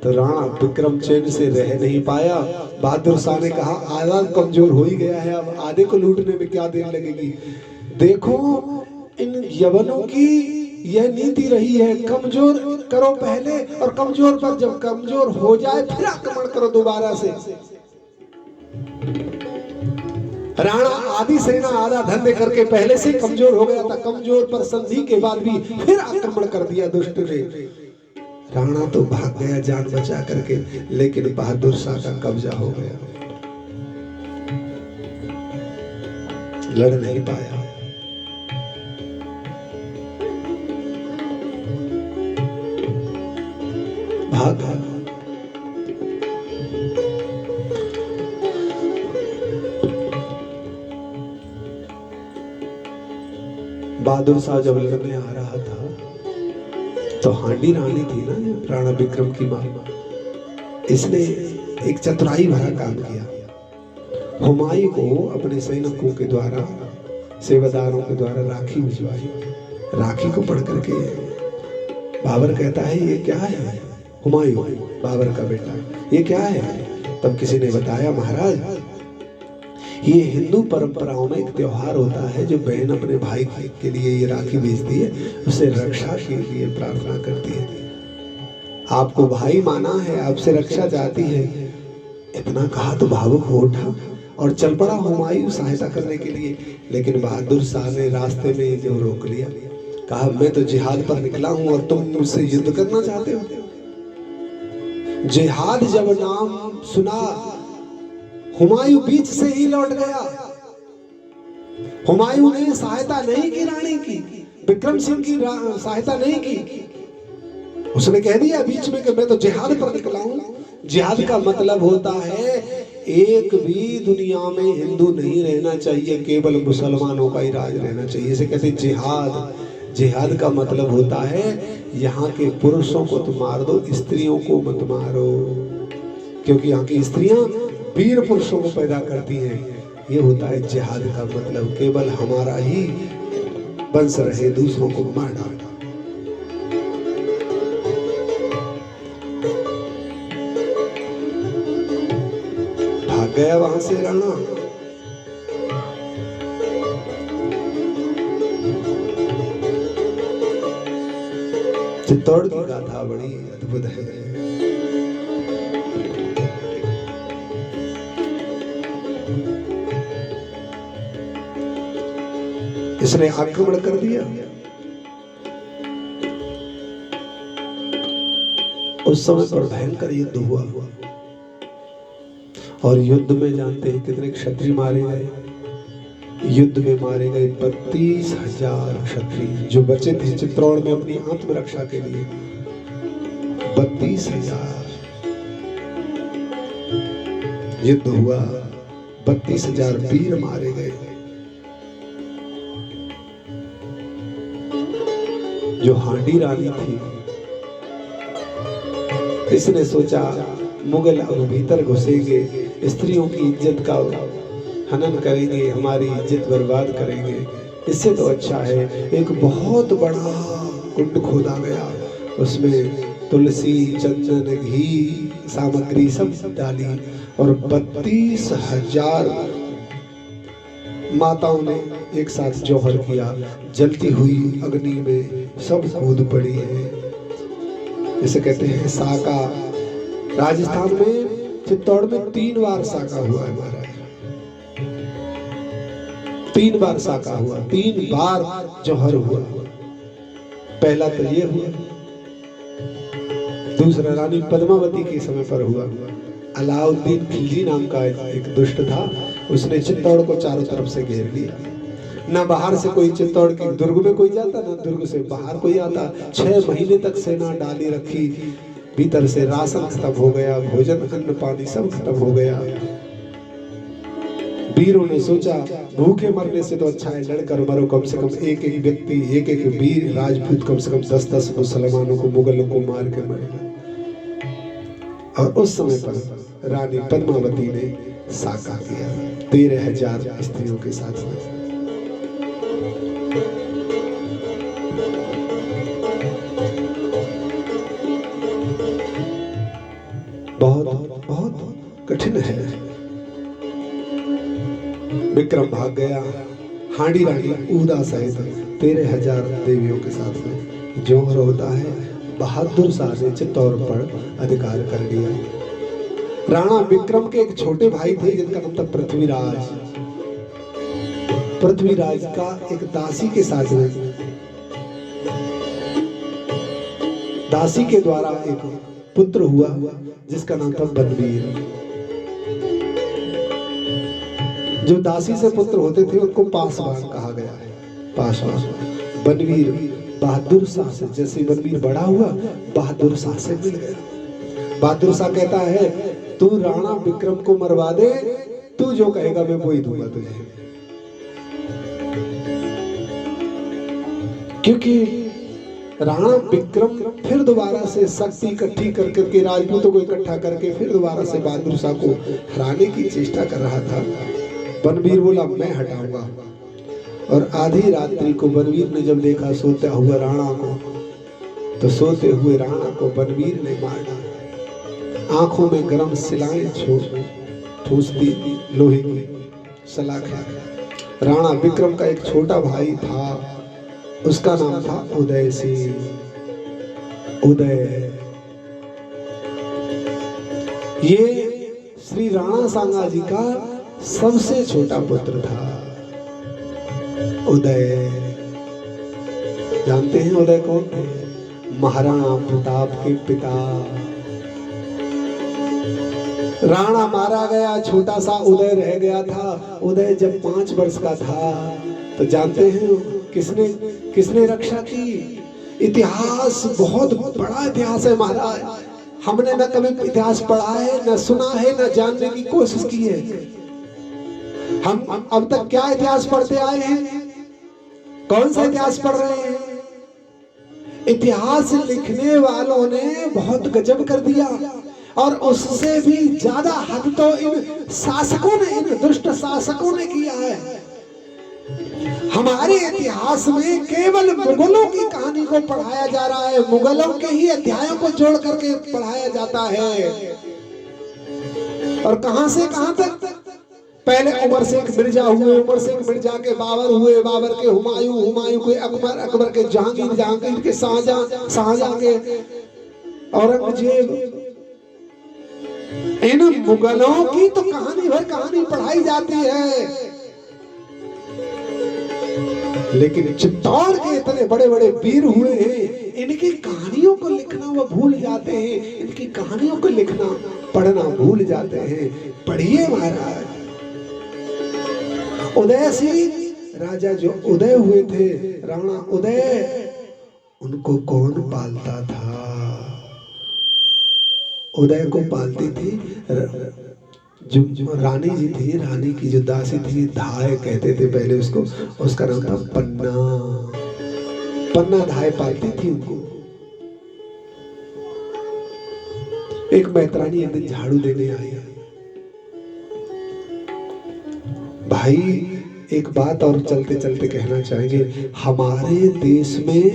तो राणा विक्रम चैन से रह नहीं पाया। बहादुर शाह ने कहा आधा कमजोर हो ही गया है, अब आधे को लूटने में क्या देर लगेगी। देखो इन यवनों की यह नीति रही है, कमजोर करो पहले, और कमजोर पर जब कमजोर हो जाए फिर आक्रमण करो दोबारा से। राणा आधी सेना आधा धंधे करके पहले से कमजोर हो गया था, कमजोर पर संधि के बाद भी फिर आक्रमण कर दिया दुष्ट ने। राणा तो भाग गया जान बचा करके, लेकिन बहादुर शाह का कब्जा हो गया, लड़ नहीं पाया। भागा। बहादुर शाह जब लड़ने आ रहा था तो हांडी रानी थी ना राणा विक्रम की मां, इसने एक चतुराई भरा काम किया। हुमायूं को अपने सैनिकों के द्वारा सेवादारों के द्वारा राखी भिजवाई। राखी को पढ़ करके बाबर कहता है ये क्या है? हुमायूं बाबर का बेटा, ये क्या है? तब किसी ने बताया महाराज ये हिंदू परंपराओं में एक त्योहार होता है जो बहन अपने भाई के लिए ये राखी भेजती है, उसे रक्षा के लिए प्रार्थना करती है। आपको भाई माना है, आपसे रक्षा चाहती है। इतना कहा तो भावुक हो उठा और चल पड़ा हुमायूं सहायता करने के लिए। लेकिन बहादुर शाह ने रास्ते में जो रोक लिया, कहा मैं तो जिहाद पर निकला हूं और तुम मुझसे युद्ध करना चाहते हो। जिहाद जब नाम सुना हुमायूं बीच से ही लौट गया। हुमायूं ने सहायता नहीं की रानी की, विक्रम सिंह की सहायता नहीं की। उसने कह दिया बीच में कि मैं तो जिहाद पर निकला हूं। जिहाद का मतलब होता है एक भी दुनिया में हिंदू नहीं रहना चाहिए, केवल मुसलमानों का ही राज रहना चाहिए। इसे कहते हैं जिहाद। जिहाद का मतलब होता है यहाँ के पुरुषों को तो मार दो, स्त्रियों को मत मारो, क्योंकि यहाँ की स्त्रियां वीर पुरुषों को पैदा करती हैं। ये होता है जिहाद का मतलब, केवल हमारा ही वंश रहे, दूसरों को मार डालना। भाग गया वहां से राणा। चित्तौड़ की गाथा बड़ी अद्भुत है। इसने आक्रमण कर दिया। उस समय पर भयंकर युद्ध हुआ और युद्ध में जानते हैं कितने क्षत्रिय मारे गए? युद्ध में मारे गए 32,000 क्षत्रिय जो बचे थे चित्तौड़ में अपनी आत्मरक्षा के लिए। 32,000 युद्ध हुआ, 32,000 वीर मारे गए। जो हांडी रानी थी, इसने सोचा मुगल अब भीतर घुसेंगे, स्त्रियों की इज्जत का हनन करेंगे, हमारी इज्जत बर्बाद करेंगे। इससे तो अच्छा है एक बहुत बड़ा कुंड खोदा गया, उसमें तुलसी, चंदन, घी सामग्री सब डाली और 32,000 माताओं ने एक साथ जौहर किया। जलती हुई अग्नि में सब कूद पड़ी है। इसे कहते हैं साका। राजस्थान में चित्तौड़ में 3 बार साका हुआ है महाराज। 3 बार साका हुआ, 3 बार जौहर हुआ। पहला तो ये हुआ, दूसरा रानी पद्मावती के समय पर हुआ। अलाउद्दीन खिलजी नाम का एक दुष्ट था, उसने चित्तौड़ को चारों तरफ से घेर लिया। ना बाहर से कोई चित्तौड़ के दुर्ग में कोई जाता, ना दुर्ग से बाहर कोई आता। 6 महीने तक सेना डाली रखी, भीतर से राशन खत्म हो गया, भोजन अन्न पानी सब खत्म हो गया। वीरों ने सोचा भूखे मरने से तो अच्छा है लड़कर मरो, कम से कम एक एक व्यक्ति, एक एक वीर राजपूत कम से कम 10-10 मुसलमानों को, मुगलों को मार के मरेगा। और उस समय पर रानी पद्मावती ने साका किया 13,000 स्त्रियों के साथ में। बहुत बहुत कठिन है। विक्रम भाग गया। हांडी रानी ऊदा सहित 13,000 देवियों के साथ में जौहर होता है। बहादुर शाह ने चित्तौड़ पर अधिकार कर लिया। राणा विक्रम के एक छोटे भाई थे जिनका नाम था पृथ्वीराज। पृथ्वीराज का एक दासी के साथ में, दासी के द्वारा एक पुत्र हुआ जिसका नाम था बनवीर। जो दासी से पुत्र होते थे उनको पासवान कहा गया है। पासवान बनवीर बहादुर शाह से, जैसे बनवीर बड़ा हुआ बहादुर शाह से मिल गया। बहादुर शाह कहता है तू राणा विक्रम को मरवा दे, तू जो कहेगा मैं वही दूंगा तुझे। क्योंकि राणा विक्रम फिर दोबारा से शक्ति इकट्ठी करके राजपूतों को इकट्ठा करके फिर दोबारा से बहादुर शाह को हराने की चेष्टा कर रहा था। बनवीर बोला मैं हटाऊंगा। और आधी रात्रि को बनवीर ने जब देखा सोता हुआ राणा को, तो सोते हुए राणा को बनवीर ने मार डाला। आंखों में गर्म सिलाएं ठूसती लोहे की सलाखें। राणा विक्रम का एक छोटा भाई था, उसका नाम था उदय सिंह। उदय ये श्री राणा सांगा जी का सबसे छोटा पुत्र था। उदय, जानते हैं उदय कौन थे? महाराणा प्रताप के पिता। राणा मारा गया, छोटा सा उदय रह गया था। उदय जब 5 वर्ष का था तो जानते हैं किसने रक्षा की? इतिहास बहुत बड़ा इतिहास है महाराज। हमने न कभी इतिहास पढ़ा है, न सुना है, न जानने की कोशिश की है। हम अब तक क्या इतिहास पढ़ते आए हैं? कौन सा इतिहास पढ़ रहे हैं? इतिहास लिखने वालों ने बहुत गजब कर दिया, और उससे भी ज्यादा हद तो इन शासकों ने, इन दुष्ट शासकों ने किया है। हमारे इतिहास में केवल मुगलों की कहानी को पढ़ाया जा रहा है, मुगलों के ही अध्यायों को जोड़ करके पढ़ाया जाता है। और कहां से कहां तक? पहले उमर शेख मिर्जा हुए, उमर शेख मिर्जा के बाबर हुए, बाबर के हुमायूं, हुमायूं के अकबर, अकबर के जहांगीर, जहांगीर के शाहजहां, शाहजहां के औरंगजेब। इन मुगलों की तो कहानी भर कहानी पढ़ाई जाती है, लेकिन चित्तौड़ के इतने बड़े बड़े वीर हुए हैं, इनकी कहानियों को लिखना वो भूल जाते हैं। इनकी कहानियों को लिखना पढ़ना भूल जाते हैं। पढ़िए महाराज। उदय सिंह राजा जो उदय हुए थे, राणा उदय, उनको कौन पालता था? उदय को पालती थी जो रानी जी थी, रानी की जो दासी थी, धाय कहते थे पहले उसको, उसका नाम था पन्ना। पन्ना धाय पालती थी उनको। एक मैत्रानी एक दिन झाड़ू देने आई। भाई एक बात और चलते चलते कहना चाहेंगे, हमारे देश में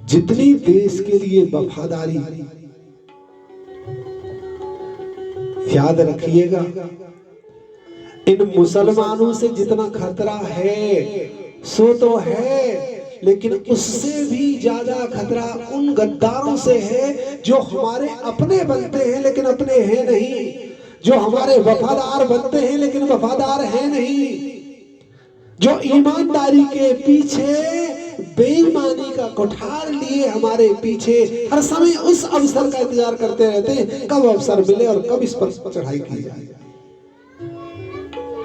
जितनी देश के लिए वफादारी, याद रखिएगा, इन मुसलमानों से जितना खतरा है सो तो है, लेकिन उससे भी ज्यादा खतरा उन गद्दारों से है जो हमारे अपने बनते हैं लेकिन अपने हैं नहीं, जो हमारे वफादार बनते हैं लेकिन वफादार हैं नहीं, जो ईमानदारी के पीछे बेईमानी का कुठार लिए हमारे पीछे हर समय उस अवसर का इंतजार करते रहते हैं, कब अवसर मिले और कब इस पर चढ़ाई की जाए।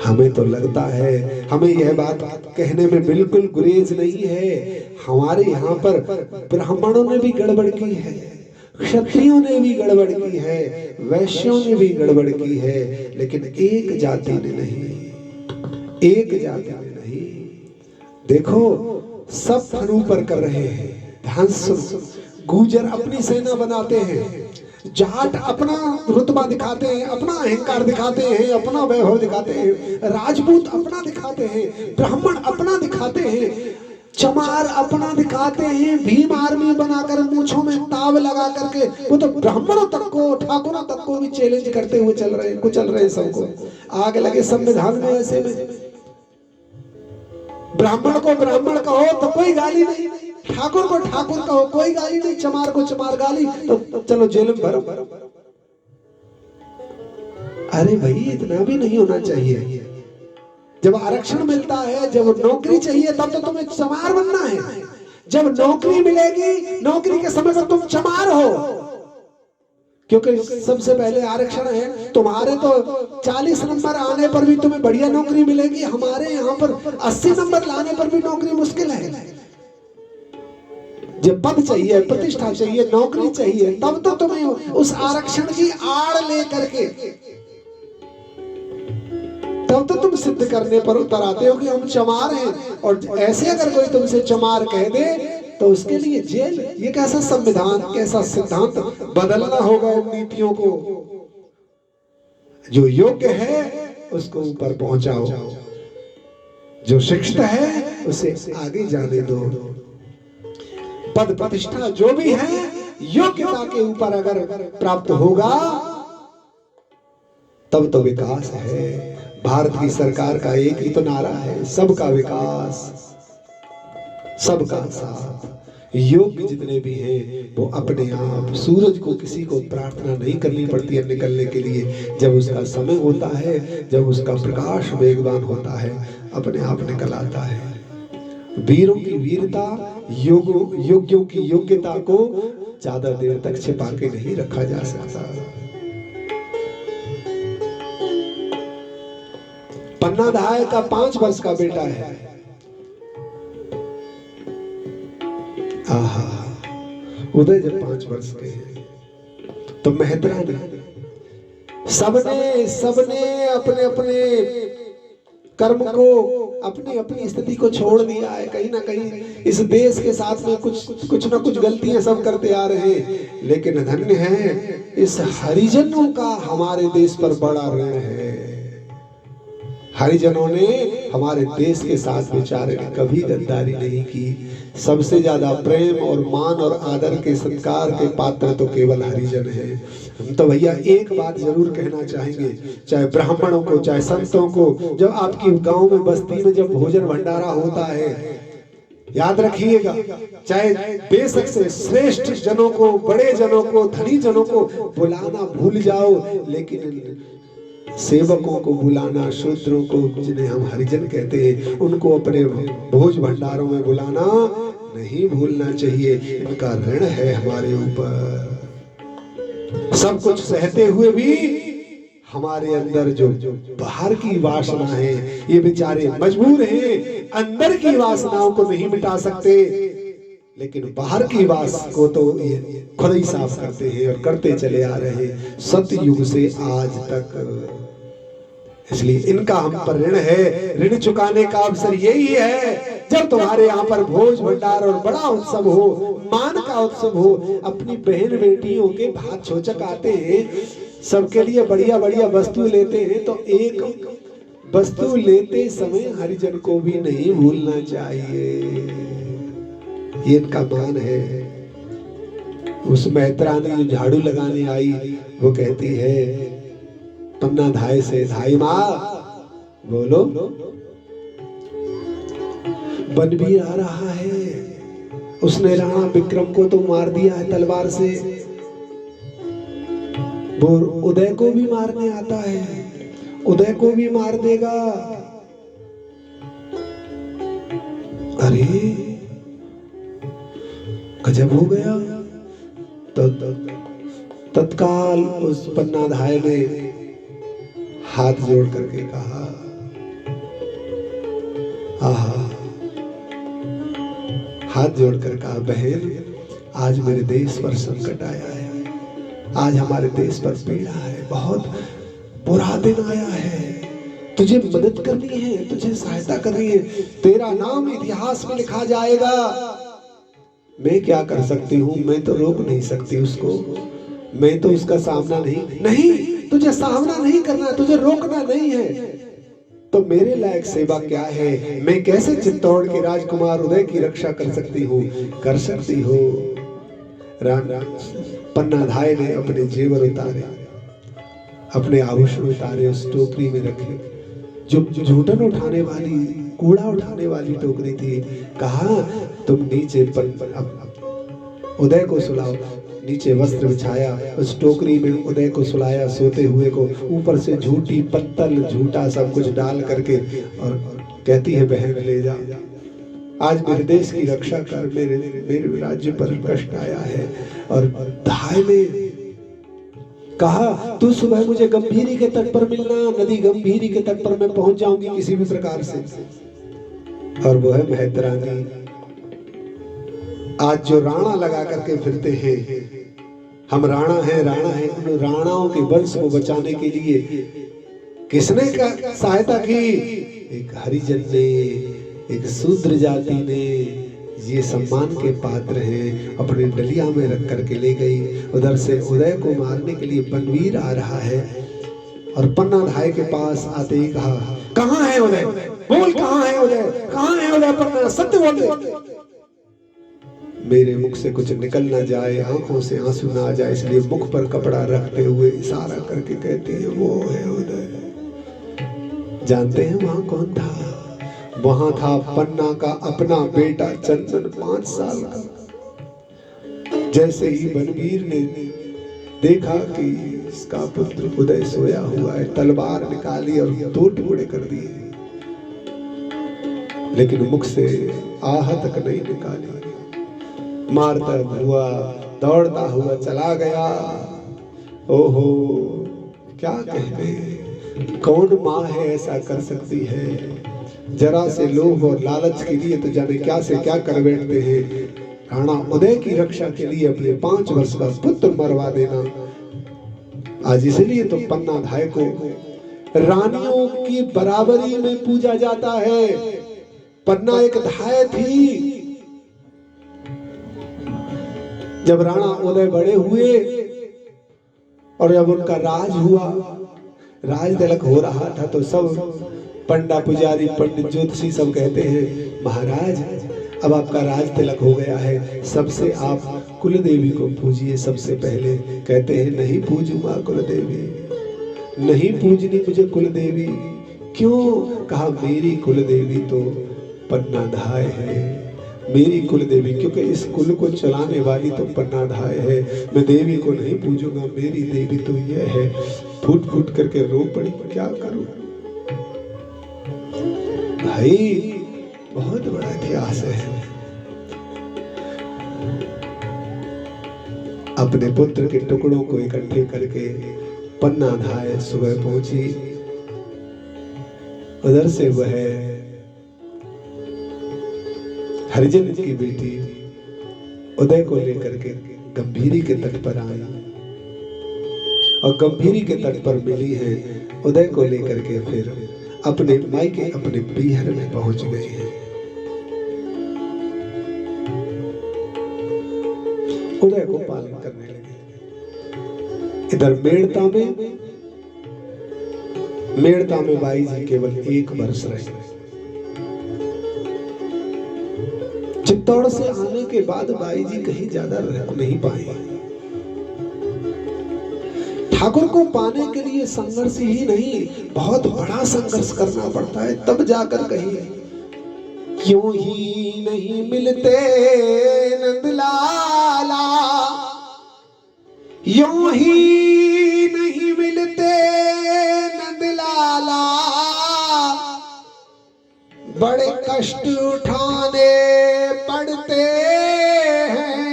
हमें तो लगता है, हमें यह बात कहने में बिल्कुल गुरेज नहीं है, हमारे यहाँ पर ब्राह्मणों ने भी गड़बड़ की है, क्षत्रियों ने भी गड़बड़ की है, वैश्यों ने भी गड़बड़ की है, लेकिन एक जाति ने नहीं, एक जाति ने नहीं। देखो सब फनू पर कर रहे हैं, ध्यान सुनो। गुर्जर अपनी सेना बनाते हैं, जाट अपना रुतबा दिखाते हैं, अपना अहंकार दिखाते हैं, अपना वैभव दिखाते हैं, राजपूत अपना दिखाते हैं, ब्राह्मण अपना दिखाते हैं, चमार अपना दिखाते हैं, भीम आर्मी बनाकर मूंछों में ताव लगा करके वो तो ब्राह्मणों तक को, ठाकुरों तक को भी चैलेंज करते हुए चल रहे हैं, कुचल रहे हैं सबको। आग लगे संविधान में ऐसे में। ब्राह्मण को ब्राह्मण कहो तो कोई गाली नहीं, ठाकुर को ठाकुर कहो कोई गाली नहीं, चमार को चमार गाली तो चलो जेल में भरो। अरे भाई इतना भी नहीं होना चाहिए। जब आरक्षण मिलता है, जब नौकरी चाहिए, तब तो तुम्हें चमार बनना है। जब नौकरी मिलेगी, नौकरी के समय पर तुम चमार हो, क्योंकि सबसे पहले आरक्षण है। तुम्हारे तो 40 नंबर आने पर भी तुम्हें बढ़िया नौकरी मिलेगी, हमारे यहाँ पर 80 नंबर लाने पर भी नौकरी मुश्किल है। जब पद चाहिए, प्रतिष्ठा चाहिए, नौकरी चाहिए, तब तो तुम्हें उस आरक्षण की आड़ ले करके तब तो तुम सिद्ध करने पर उतर आते हो कि हम चमार हैं। और ऐसे अगर कोई तुमसे चमार कह दे तो उसके लिए जेल। ये कैसा संविधान, कैसा सिद्धांत, बदलना होगा इन नीतियों को। जो योग्य है उसको ऊपर पहुंचाओ, जो शिक्षित है उसे आगे जाने दो। पद प्रतिष्ठा जो भी है योग्यता के ऊपर अगर प्राप्त होगा तब तो विकास है। भारत की सरकार का एक ही तो नारा है, सबका विकास, सबका साथ। योग्य जितने भी हैं वो अपने आप, सूरज को किसी को प्रार्थना नहीं करनी पड़ती है निकलने के लिए। जब उसका समय होता है, जब उसका प्रकाश वेगवान होता है, अपने आप निकल आता है। वीरों की वीरता, योग्यों की योग्यता को ज्यादा देर तक छिपा के नहीं रखा जा सकता। पन्ना धाय का 5 वर्ष का बेटा है। आहा, उदय जब 5 वर्ष के हैं तो मेहतरा ने सबने अपने अपने कर्म को, अपनी अपनी स्थिति को छोड़ दिया है। कहीं ना कहीं इस देश के साथ में कुछ ना कुछ गलतियां सब करते आ रहे हैं, लेकिन धन्य है इस हरिजनों का हमारे देश पर बड़ा ऋण है। हरिजनों ने हमारे देश के साथ बेचारे ने कभी गद्दारी नहीं की। सबसे ज्यादा प्रेम और मान और आदर के सत्कार के पात्र तो केवल हरिजन है। हम तो भैया एक बात जरूर कहना चाहेंगे, चाहे ब्राह्मणों को चाहे संतों को, जब आपकी गांव में बस्ती में जब भोजन भंडारा होता है, याद रखिएगा, चाहे बेशक से श्रेष्ठ जनों को, बड़े जनों को, धनी जनों को बुलाना भूल जाओ, लेकिन सेवकों को बुलाना, शूद्रों को जिन्हें हम हरिजन कहते हैं, उनको अपने भोज भंडारों में बुलाना नहीं भूलना चाहिए। इनका ऋण है हमारे ऊपर। सब कुछ सहते हुए भी हमारे अंदर जो बाहर की वासना है, ये बेचारे मजबूर हैं, अंदर की वासनाओं को नहीं मिटा सकते, लेकिन बाहर की वास को तो ये खुद ही साफ करते हैं और करते चले आ रहे सतयुग से आज तक। इसलिए इनका हम पर ऋण है। ऋण चुकाने का अवसर यही है जब तुम्हारे यहाँ पर भोज भंडार और बड़ा उत्सव हो, मान का उत्सव हो, अपनी बहन बेटियों के भात छोचक आते हैं, सबके लिए बढ़िया बढ़िया वस्तु लेते हैं, तो एक वस्तु लेते समय हरिजन को भी नहीं भूलना चाहिए। ये इनका मान है। उस मेहतरा ने जो झाड़ू लगाने आई वो कहती है पन्ना धाय से, धाई माँ बोलो, बनवीर आ रहा है, उसने राणा विक्रम को तो मार दिया है तलवार से, वो उदय को भी मारने आता है, उदय को भी मार देगा। अरे गजब हो गया। तो तत्काल उस पन्ना धाय ने हाथ जोड़ करके कहा, आहा, हाथ जोड़कर कहा, बहन आज मेरे देश पर संकट आया है, आज हमारे देश पर पीड़ा है, बहुत बुरा दिन आया है, तुझे मदद करनी है, तुझे सहायता करनी है, तेरा नाम इतिहास में लिखा जाएगा। मैं क्या कर सकती हूँ, मैं तो रोक नहीं सकती उसको, मैं तो उसका सामना नहीं, तुझे सामना नहीं करना है, तुझे रोकना नहीं है, तो मेरे लायक सेवा क्या है? मैं कैसे चित्तौड़ के राजकुमार उदय की रक्षा कर सकती हूँ? कर सकती हो। पन्ना धाय ने अपने जेवर उतारे, अपने आभूषण उतारे, उस टोकरी में रखे, जो झूठन उठाने वाली, कूड़ा उठाने वाली टोकरी थी। कहा तुम नीचे उदय को सुलाओ। नीचे वस्त्र बिछाया, उस टोकरी में उदय को सुलाया, सोते हुए को, ऊपर से झूठी पत्तल झूठा सब कुछ डाल करके, और कहती है बहन ले जा, आज मेरे देश की रक्षा कर, मेरे राज्य पर कष्ट आया है। और धाय ने कहा तू सुबह मुझे गंभीरी के तट पर मिलना, नदी गंभीरी के तट पर मैं पहुंच जाऊंगी किसी भी प्रकार से। और वो है मेहतरानी। आज जो राणा लगा करके फिरते हैं, हम राणा हैं, उन राणाओं के वंश को बचाने के लिए किसने सहायता की? एक हरिजन ने, एक शूद्र जाति ने, ये सम्मान के पात्र हैं, अपने डलिया में रख करके ले गई। उधर से उदय को मारने के लिए बनवीर आ रहा है, और पन्ना धाय के पास आते ही कहा कहाँ है उदय? बोल कहाँ है उदय, कहाँ है उदय पन्ना, सत्य बोल दे। मेरे मुख से कुछ निकल ना जाए, आंखों से आंसू ना आ जाए, इसलिए मुख पर कपड़ा रखते हुए इशारा करके कहती है वो है उदय। जानते हैं वहां कौन था? वहां था पन्ना का अपना बेटा चंदन, 5 साल का। जैसे ही बनवीर ने देखा कि इसका पुत्र उदय सोया हुआ है, तलवार निकाली और 2 टुकड़े कर दिए, लेकिन मुख से आह तक नहीं निकाली। मारता हुआ दौड़ता हुआ चला गया। ओहो क्या कहने, कौन माँ है ऐसा कर सकती है? जरा से लोभ और लालच के लिए तो जाने क्या से क्या कर बैठते हैं। राणा उदय की रक्षा के लिए अपने 5 वर्ष का पुत्र मरवा देना। आज इसलिए तो पन्ना धाय को रानियों की बराबरी में पूजा जाता है। पन्ना एक धाय थी। जब राणा उदय बड़े हुए और जब उनका राज हुआ, राज तिलक हो रहा था, तो सब पंडा पुजारी पंडित ज्योतिषी सब कहते हैं महाराज अब आपका राज तिलक हो गया है, सबसे आप कुल देवी को पूजिए सबसे पहले। कहते हैं नहीं पूजूंगा कुल देवी, नहीं पूजनी मुझे कुल देवी। क्यों? कहा मेरी कुल देवी तो पन्ना धाय है, मेरी कुल देवी, क्योंकि इस कुल को चलाने वाली तो पन्ना धाय है। मैं देवी को नहीं पूजूंगा, मेरी देवी तो यह है। फूट फूट करके रो पड़ी, क्या करूं भाई? बहुत बड़ा इतिहास है। अपने पुत्र के टुकड़ों को इकट्ठे करके पन्ना धाय सुबह पहुंची। उधर से वह हरिजन की बेटी उदय को लेकर के गंभीरी के तट पर आई और गंभीरी के तट पर मिली है। उदय को लेकर के फिर अपने मायके अपने पीहर में पहुंच गए हैं। उदय को पालन करने लगे। इधर मेड़ता में बाई जी केवल 1 वर्ष रहे। चित्तौड़ से आने के बाद बाई जी कहीं ज्यादा रुक नहीं पाए। ठाकुर को पाने के लिए संघर्ष ही नहीं, बहुत बड़ा संघर्ष करना पड़ता है, तब जाकर कहीं क्यों ही नहीं मिलते नंदलाला, यूं ही नहीं मिलते नंदलाला, बड़े कष्ट उठाने पड़ते हैं,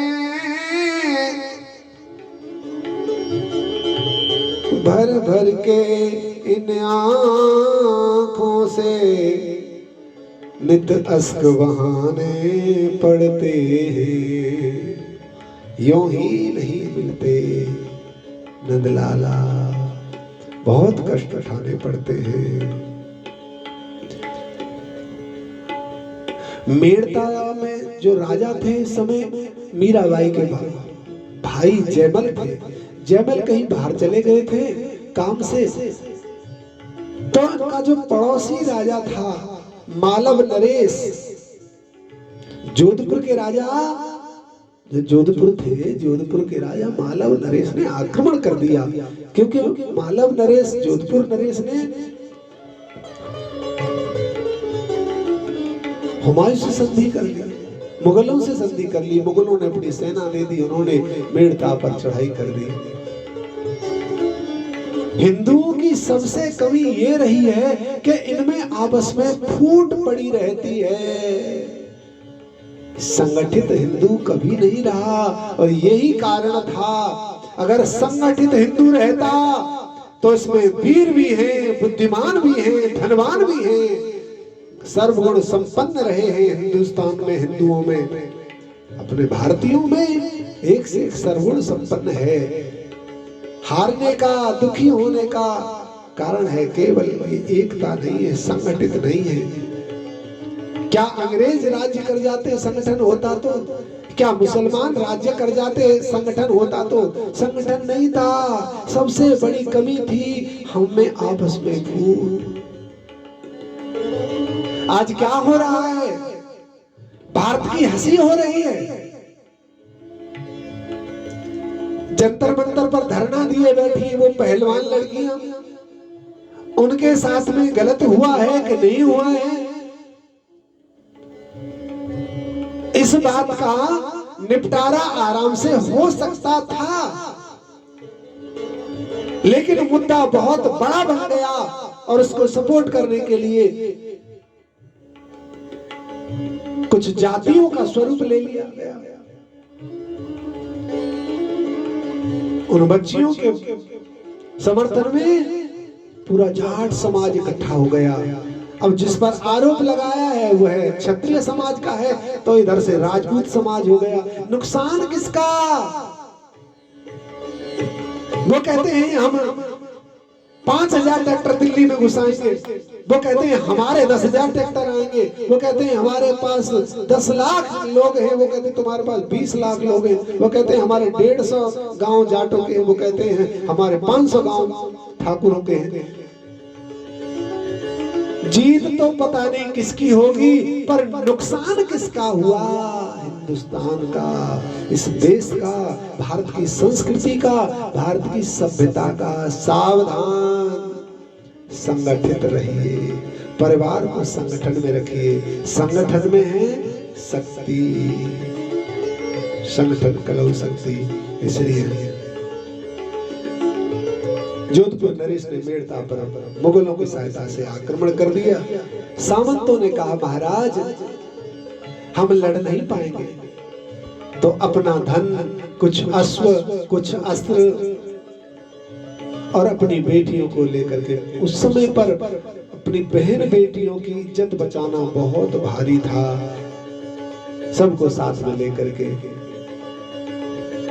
भर भर के इन आँखों से नित अश्क बहाने पड़ते हैं, यूं ही नहीं मिलते नंदलाला, बहुत कष्ट उठाने पड़ते हैं। मेड़ता में जो राजा थे इस समय मीराबाई के भाई जयमल थे। जयमल कहीं बाहर चले गए थे काम से, तो उनका जो पड़ोसी राजा था मालव नरेश, जोधपुर के राजा, जो जोधपुर थे, जोधपुर के राजा मालव नरेश ने आक्रमण कर दिया, क्योंकि मालव नरेश जोधपुर नरेश ने हुमायूं से संधि कर ली, मुगलों से संधि कर ली। मुगलों ने अपनी सेना दे दी, उन्होंने मेड़ता पर चढ़ाई कर दी। हिंदुओं की सबसे कमी ये रही है कि इनमें आपस में फूट पड़ी रहती है, संगठित हिंदू कभी नहीं रहा। और यही कारण था, अगर संगठित हिंदू रहता तो इसमें वीर भी हैं, बुद्धिमान भी हैं, धनवान भी हैं, सर्वगुण संपन्न रहे हैं हिंदुस्तान में। हिंदुओं में, अपने भारतीयों में एक से एक सर्वगुण संपन्न है। हारने का, दुखी होने का कारण है केवल एकता नहीं है, संगठित नहीं है। क्या अंग्रेज राज्य कर जाते संगठन होता तो? क्या मुसलमान राज्य कर जाते संगठन होता तो? संगठन नहीं था। सबसे बड़ी कमी थी हम में आपस में फूट। आज क्या हो रहा है? भारत की हंसी हो रही है। जंतर मंतर पर धरना दिए बैठी वो पहलवान लड़कियां, उनके साथ में गलत हुआ है कि नहीं हुआ है, इस बात का निपटारा आराम से हो सकता था, लेकिन मुद्दा बहुत बड़ा बन गया और उसको सपोर्ट करने के लिए कुछ जातियों का स्वरूप ले लिया गया। उन बच्चियों के समर्थन में पूरा जाट समाज इकट्ठा हो गया। अब जिस पर आरोप लगाया है वह क्षत्रिय समाज का है, तो इधर से राजपूत समाज हो गया। नुकसान किसका? वो कहते हैं हम 5,000 ट्रैक्टर दिल्ली में घुसाएंगे, वो कहते हैं हमारे 10,000 ट्रैक्टर आएंगे, वो कहते हैं हमारे पास 10 लाख लोग हैं, वो कहते हैं तुम्हारे पास 20 लाख लोग हैं, वो कहते हैं हमारे 150 गांव जाटों के, वो कहते हैं हमारे 500 गांव ठाकुरों के हैं। जीत तो पता नहीं किसकी होगी, पर नुकसान किसका हुआ? हिंदुस्तान का, इस देश का, भारत की संस्कृति का, भारत की सभ्यता का। सावधान, संगठित रहिए, परिवार को संगठन में रखिए। संगठन में है शक्ति, संगठन कलौ शक्ति। इसलिए जोधपुर नरेश ने मेड़ता पर मुगलों की सहायता से आक्रमण कर दिया। सामंतों ने कहा महाराज हम लड़ नहीं पाएंगे, तो अपना धन, कुछ अश्व, कुछ अस्त्र और अपनी बेटियों को लेकर के, उस समय पर अपनी बहन बेटियों की इज्जत बचाना बहुत भारी था, सबको साथ में लेकर के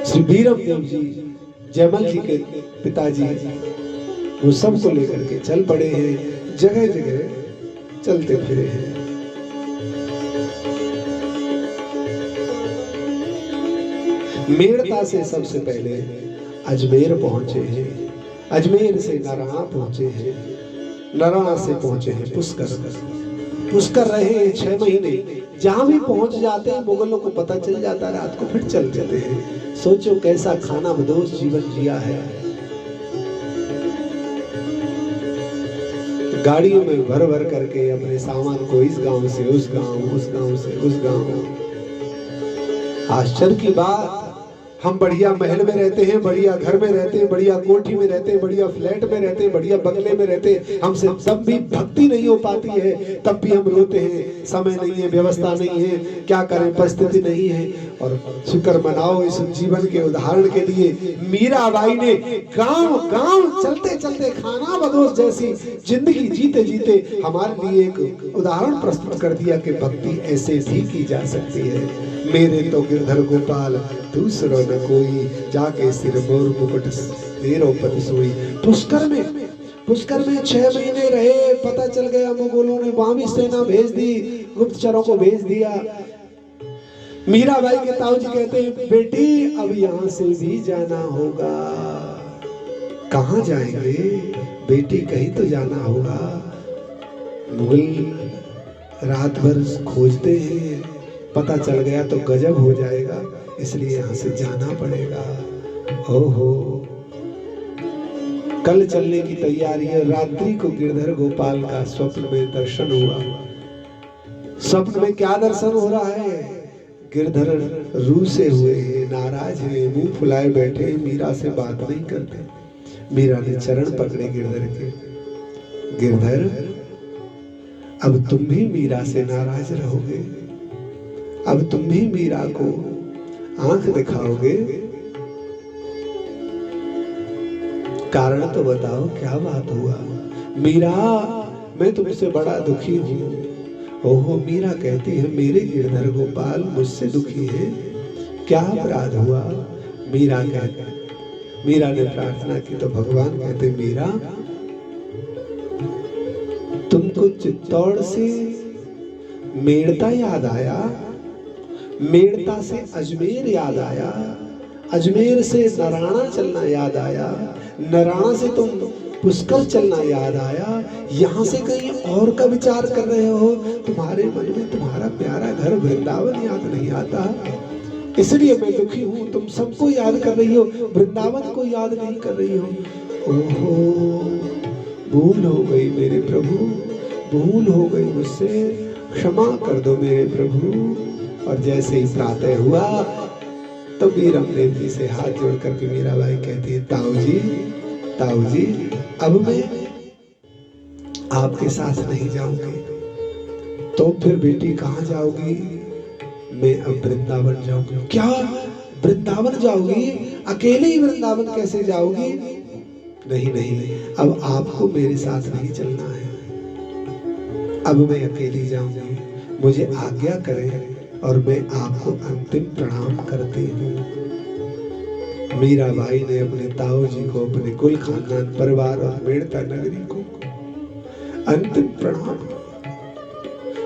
श्री बीरम देव जी, जयमल जी के पिताजी, वो सबको लेकर के चल पड़े हैं, जगह जगह चलते फिरे हैं। मेड़ता से सबसे पहले अजमेर पहुंचे हैं, अजमेर से नरहा पहुंचे हैं, नरहा से पहुंचे हैं पुष्कर। पुष्कर रहे हैं 6 महीने। जहां भी पहुंच जाते हैं मुगलों को पता चल जाता है, रात को फिर चल जाते हैं। सोचो कैसा खाना बदोश जीवन जिया है। गाड़ियों में भर भर करके अपने सामान को इस गांव से उस गांव, उस गांव से उस गांव। आश्चर्य की बात, हम बढ़िया महल में रहते हैं, बढ़िया घर में रहते हैं, बढ़िया कोठी में रहते हैं, बढ़िया फ्लैट में रहते हैं, बढ़िया बंगले में रहते हैं, हमसे तब भी भक्ति नहीं हो पाती है, तब भी हम रोते हैं। समय नहीं है, व्यवस्था नहीं है, क्या करें, परिस्थिति नहीं है। और शुक्र मनाओ इस जीवन के उदाहरण के लिए मीराबाई ने गांव गांव चलते चलते खाना बदोश जैसी जिंदगी जीते जीते हमारे लिए एक उदाहरण प्रस्तुत कर दिया कि भक्ति ऐसे भी की जा सकती है। मेरे तो गिरधर गोपाल दूसरो न कोई, जाके सिर मोर मुकुट तेरो पति सोई। पुष्कर में 6 महीने रहे। पता चल गया मुगलों ने वहां भी सेना भेज दी, गुप्तचरों को भेज दिया। मीराबाई के ताऊजी कहते हैं बेटी अब यहाँ से भी जाना होगा। कहाँ जाएंगे बेटी, कहीं तो जाना होगा। मुगल रात भर खोजते हैं, पता चल गया तो गजब हो जाएगा, इसलिए यहाँ से जाना पड़ेगा। ओहो, कल चलने की तैयारी है। रात्रि को गिरधर गोपाल का स्वप्न में दर्शन हुआ। स्वप्न में क्या दर्शन हो रहा है? गिरधर रूसे हुए हैं, नाराज हैं, मुंह फुलाए बैठे हैं, मीरा से बात नहीं करते। मीरा ने चरण पकड़े गिरधर के। गिरधर अब तुम भी मीरा से नाराज रहोगे, अब तुम भी मीरा को आंख दिखाओगे। कारण तो बताओ क्या बात हुआ? मीरा मैं तुमसे बड़ा दुखी हूं। ओहो, मीरा कहती है मेरे गिरधर गोपाल मुझसे दुखी है, क्या अपराध हुआ? मीरा ने प्रार्थना की तो भगवान कहते मीरा तुमको चित्तौड़ से मेड़ता याद आया, मेड़ता से अजमेर याद आया, अजमेर से नराणा चलना याद आया, नराणा से तुम पुष्कर चलना याद आया। यहाँ से कहीं और का विचार कर रहे हो, तुम्हारे मन में तुम्हारा प्यारा घर वृंदावन याद नहीं आता, इसलिए मैं दुखी हूँ। तुम सबको याद कर रही हो, वृंदावन को याद नहीं कर रही हो। ओहो, भूल हो गई मेरे प्रभु, भूल हो गई मुझसे, क्षमा कर दो मेरे प्रभु। और जैसे ही प्रातः हुआ तो मीरा प्रेम जी से हाथ जोड़ करके मीराबाई कहती है, ताऊ जी अब मैं आपके साथ नहीं जाऊंगी। तो फिर बेटी कहाँ जाओगी? मैं अब वृंदावन जाऊंगी। क्या वृंदावन जाओगी? अकेले ही वृंदावन कैसे जाओगी? नहीं, अब आपको मेरे साथ नहीं चलना है, अब मैं अकेली जाऊंगी। मुझे आज्ञा करें और मैं आपको अंतिम प्रणाम करती हूँ। मीराबाई ने अपने ताऊ जी को, अपने कुल खानदान परिवार और मेड़ता नगरी को अंतिम प्रणाम।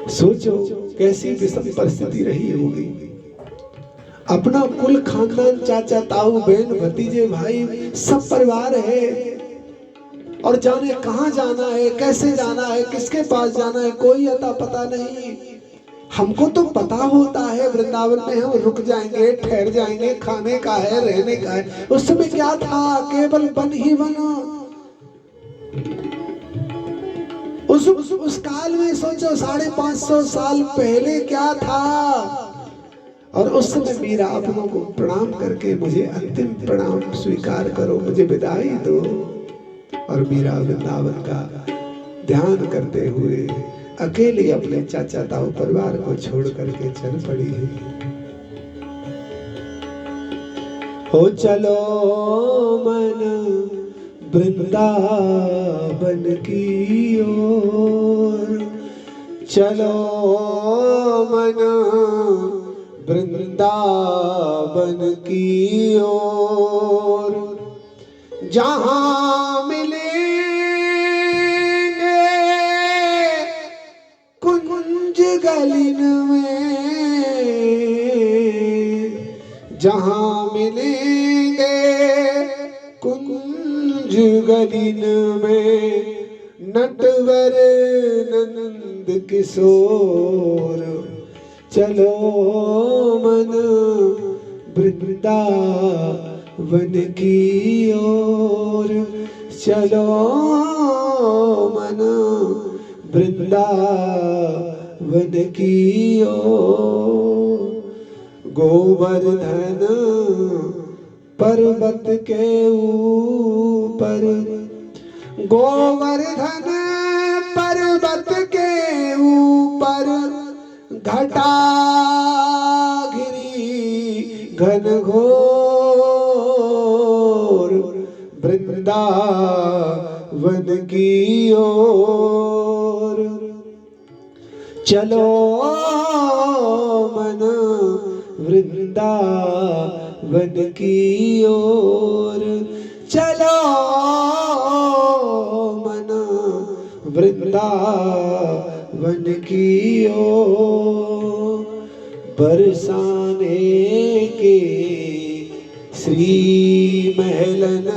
सोचो कैसी विषम परिस्थिति रही होगी। अपना कुल खानदान, चाचा ताऊ बहन भतीजे भाई सब परिवार है, और जाने कहाँ जाना है, कैसे जाना है, किसके पास जाना है, कोई अता पता नहीं। हमको तो पता होता है वृंदावन में हम रुक जाएंगे, ठहर जाएंगे, खाने का है, रहने का है। उस समय क्या था? केवल वन ही वन। उस काल में सोचो 550 साल पहले क्या था। और उस समय मीरा अपनों को प्रणाम करके, मुझे अंतिम प्रणाम स्वीकार करो, मुझे विदाई दो। और मीरा वृंदावन का ध्यान करते हुए अकेले अपने चाचा ताऊ परिवार को छोड़ करके चल पड़ी है। हो चलो मन वृंदावन की ओर, चलो मन वृंदावन की ओर, जहां मिलेंगे कुंज गलिन में, जहां मिलेंगे कुंज गलिन में, नटवर नंद किशोर, चलो मन वृंदावन की ओर, चलो मन वृंदावन की ओर। गोवर्धन पर्वत के ऊपर, गोवर्धन पर्वत के ऊपर, घटा घिरी घनघोर, वृंदावन की ओर, चलो मन वृंदावन की ओर, चलो मन वृंदावन की ओर। बरसाने के श्री महलन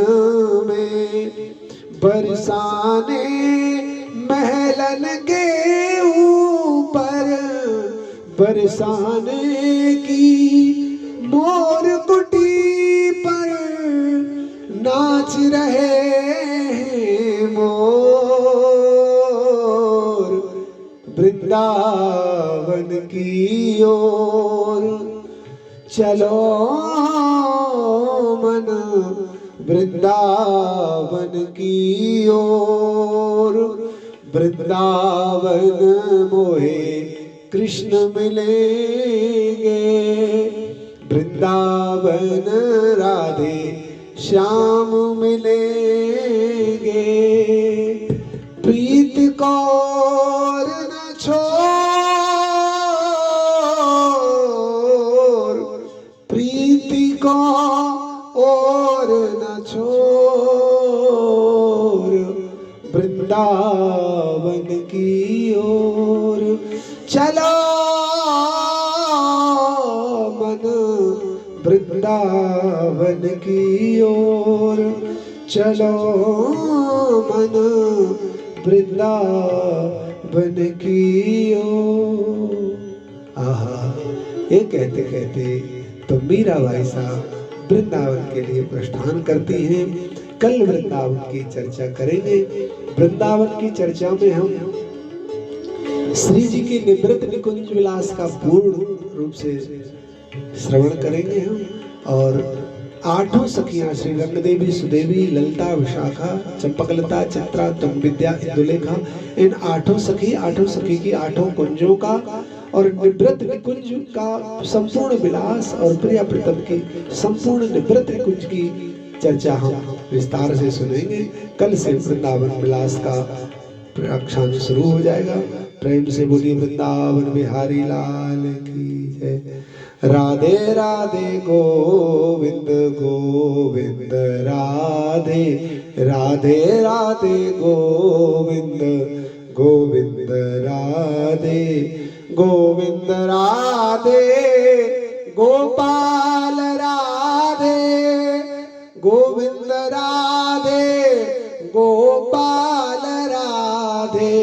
में, बरसाने महलन के ऊपर, बरसाने की मोर कुटी पर नाच रहे हैं मोर, वृंदावन की ओर, चलो मन वृंदावन की ओर। वृंदावन मोहे कृष्ण मिलेंगे, वृंदावन राधे श्याम मिलेंगे, प्रीत कौर न छोड़, प्रीति को और न छोड़, वृंदावन की ओर, चलो मन वृंदावन की ओर, चलो मन वृंदावन की ओर। आहा, ये कहते कहते तो मीराबाई साहब वृंदावन के लिए प्रस्थान करती हैं। कल वृंदावन की चर्चा करेंगे। वृंदावन की चर्चा में हम श्री जी के निवृत्त निकुंज विलास का पूर्ण रूप से श्रवण करेंगे हम। और आठों सखियां श्री रंग देवी, सुदेवी, ललिता, विशाखा, चंपकलता, चित्रा, तुंग विद्या, इंदुलेखा, इन आठों सखी की आठों कुंजों का और निवृत्त निकुंज का संपूर्ण विलास और प्रिया प्रीतम की संपूर्ण निवृत्त निकुंज की चर्चा हम विस्तार से सुनेंगे। कल से वृंदावन विलास का प्रख्यान शुरू हो जाएगा। प्रेम से बोलिए वृंदावन बिहारी लाल की जय। राधे राधे गोविंद गोविंद राधे, राधे राधे गोविंद गोविंद राधे, गोविंद राधे गोपाल राधे, गोविंद राधे गोपाल राधे,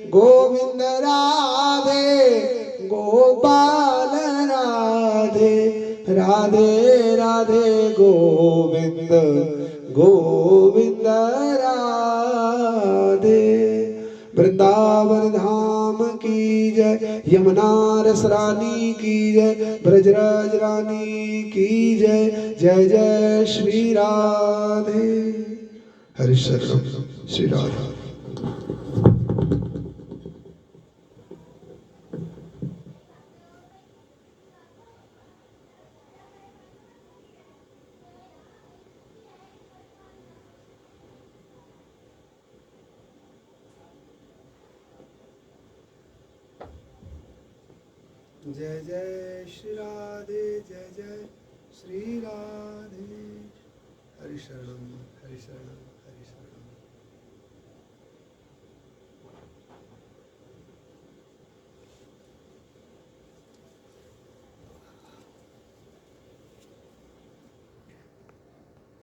गोविंद राधे गोपाल राधे, राधे राधे गोविंद गोविंद राधे। वृंदावन धाम की जय, यमुना रस रानी की जय, ब्रजराज रानी की जय, जय जय श्री राधे। हरि शरण श्री राधा। जय जय श्री राधे, जय जय श्री राधे।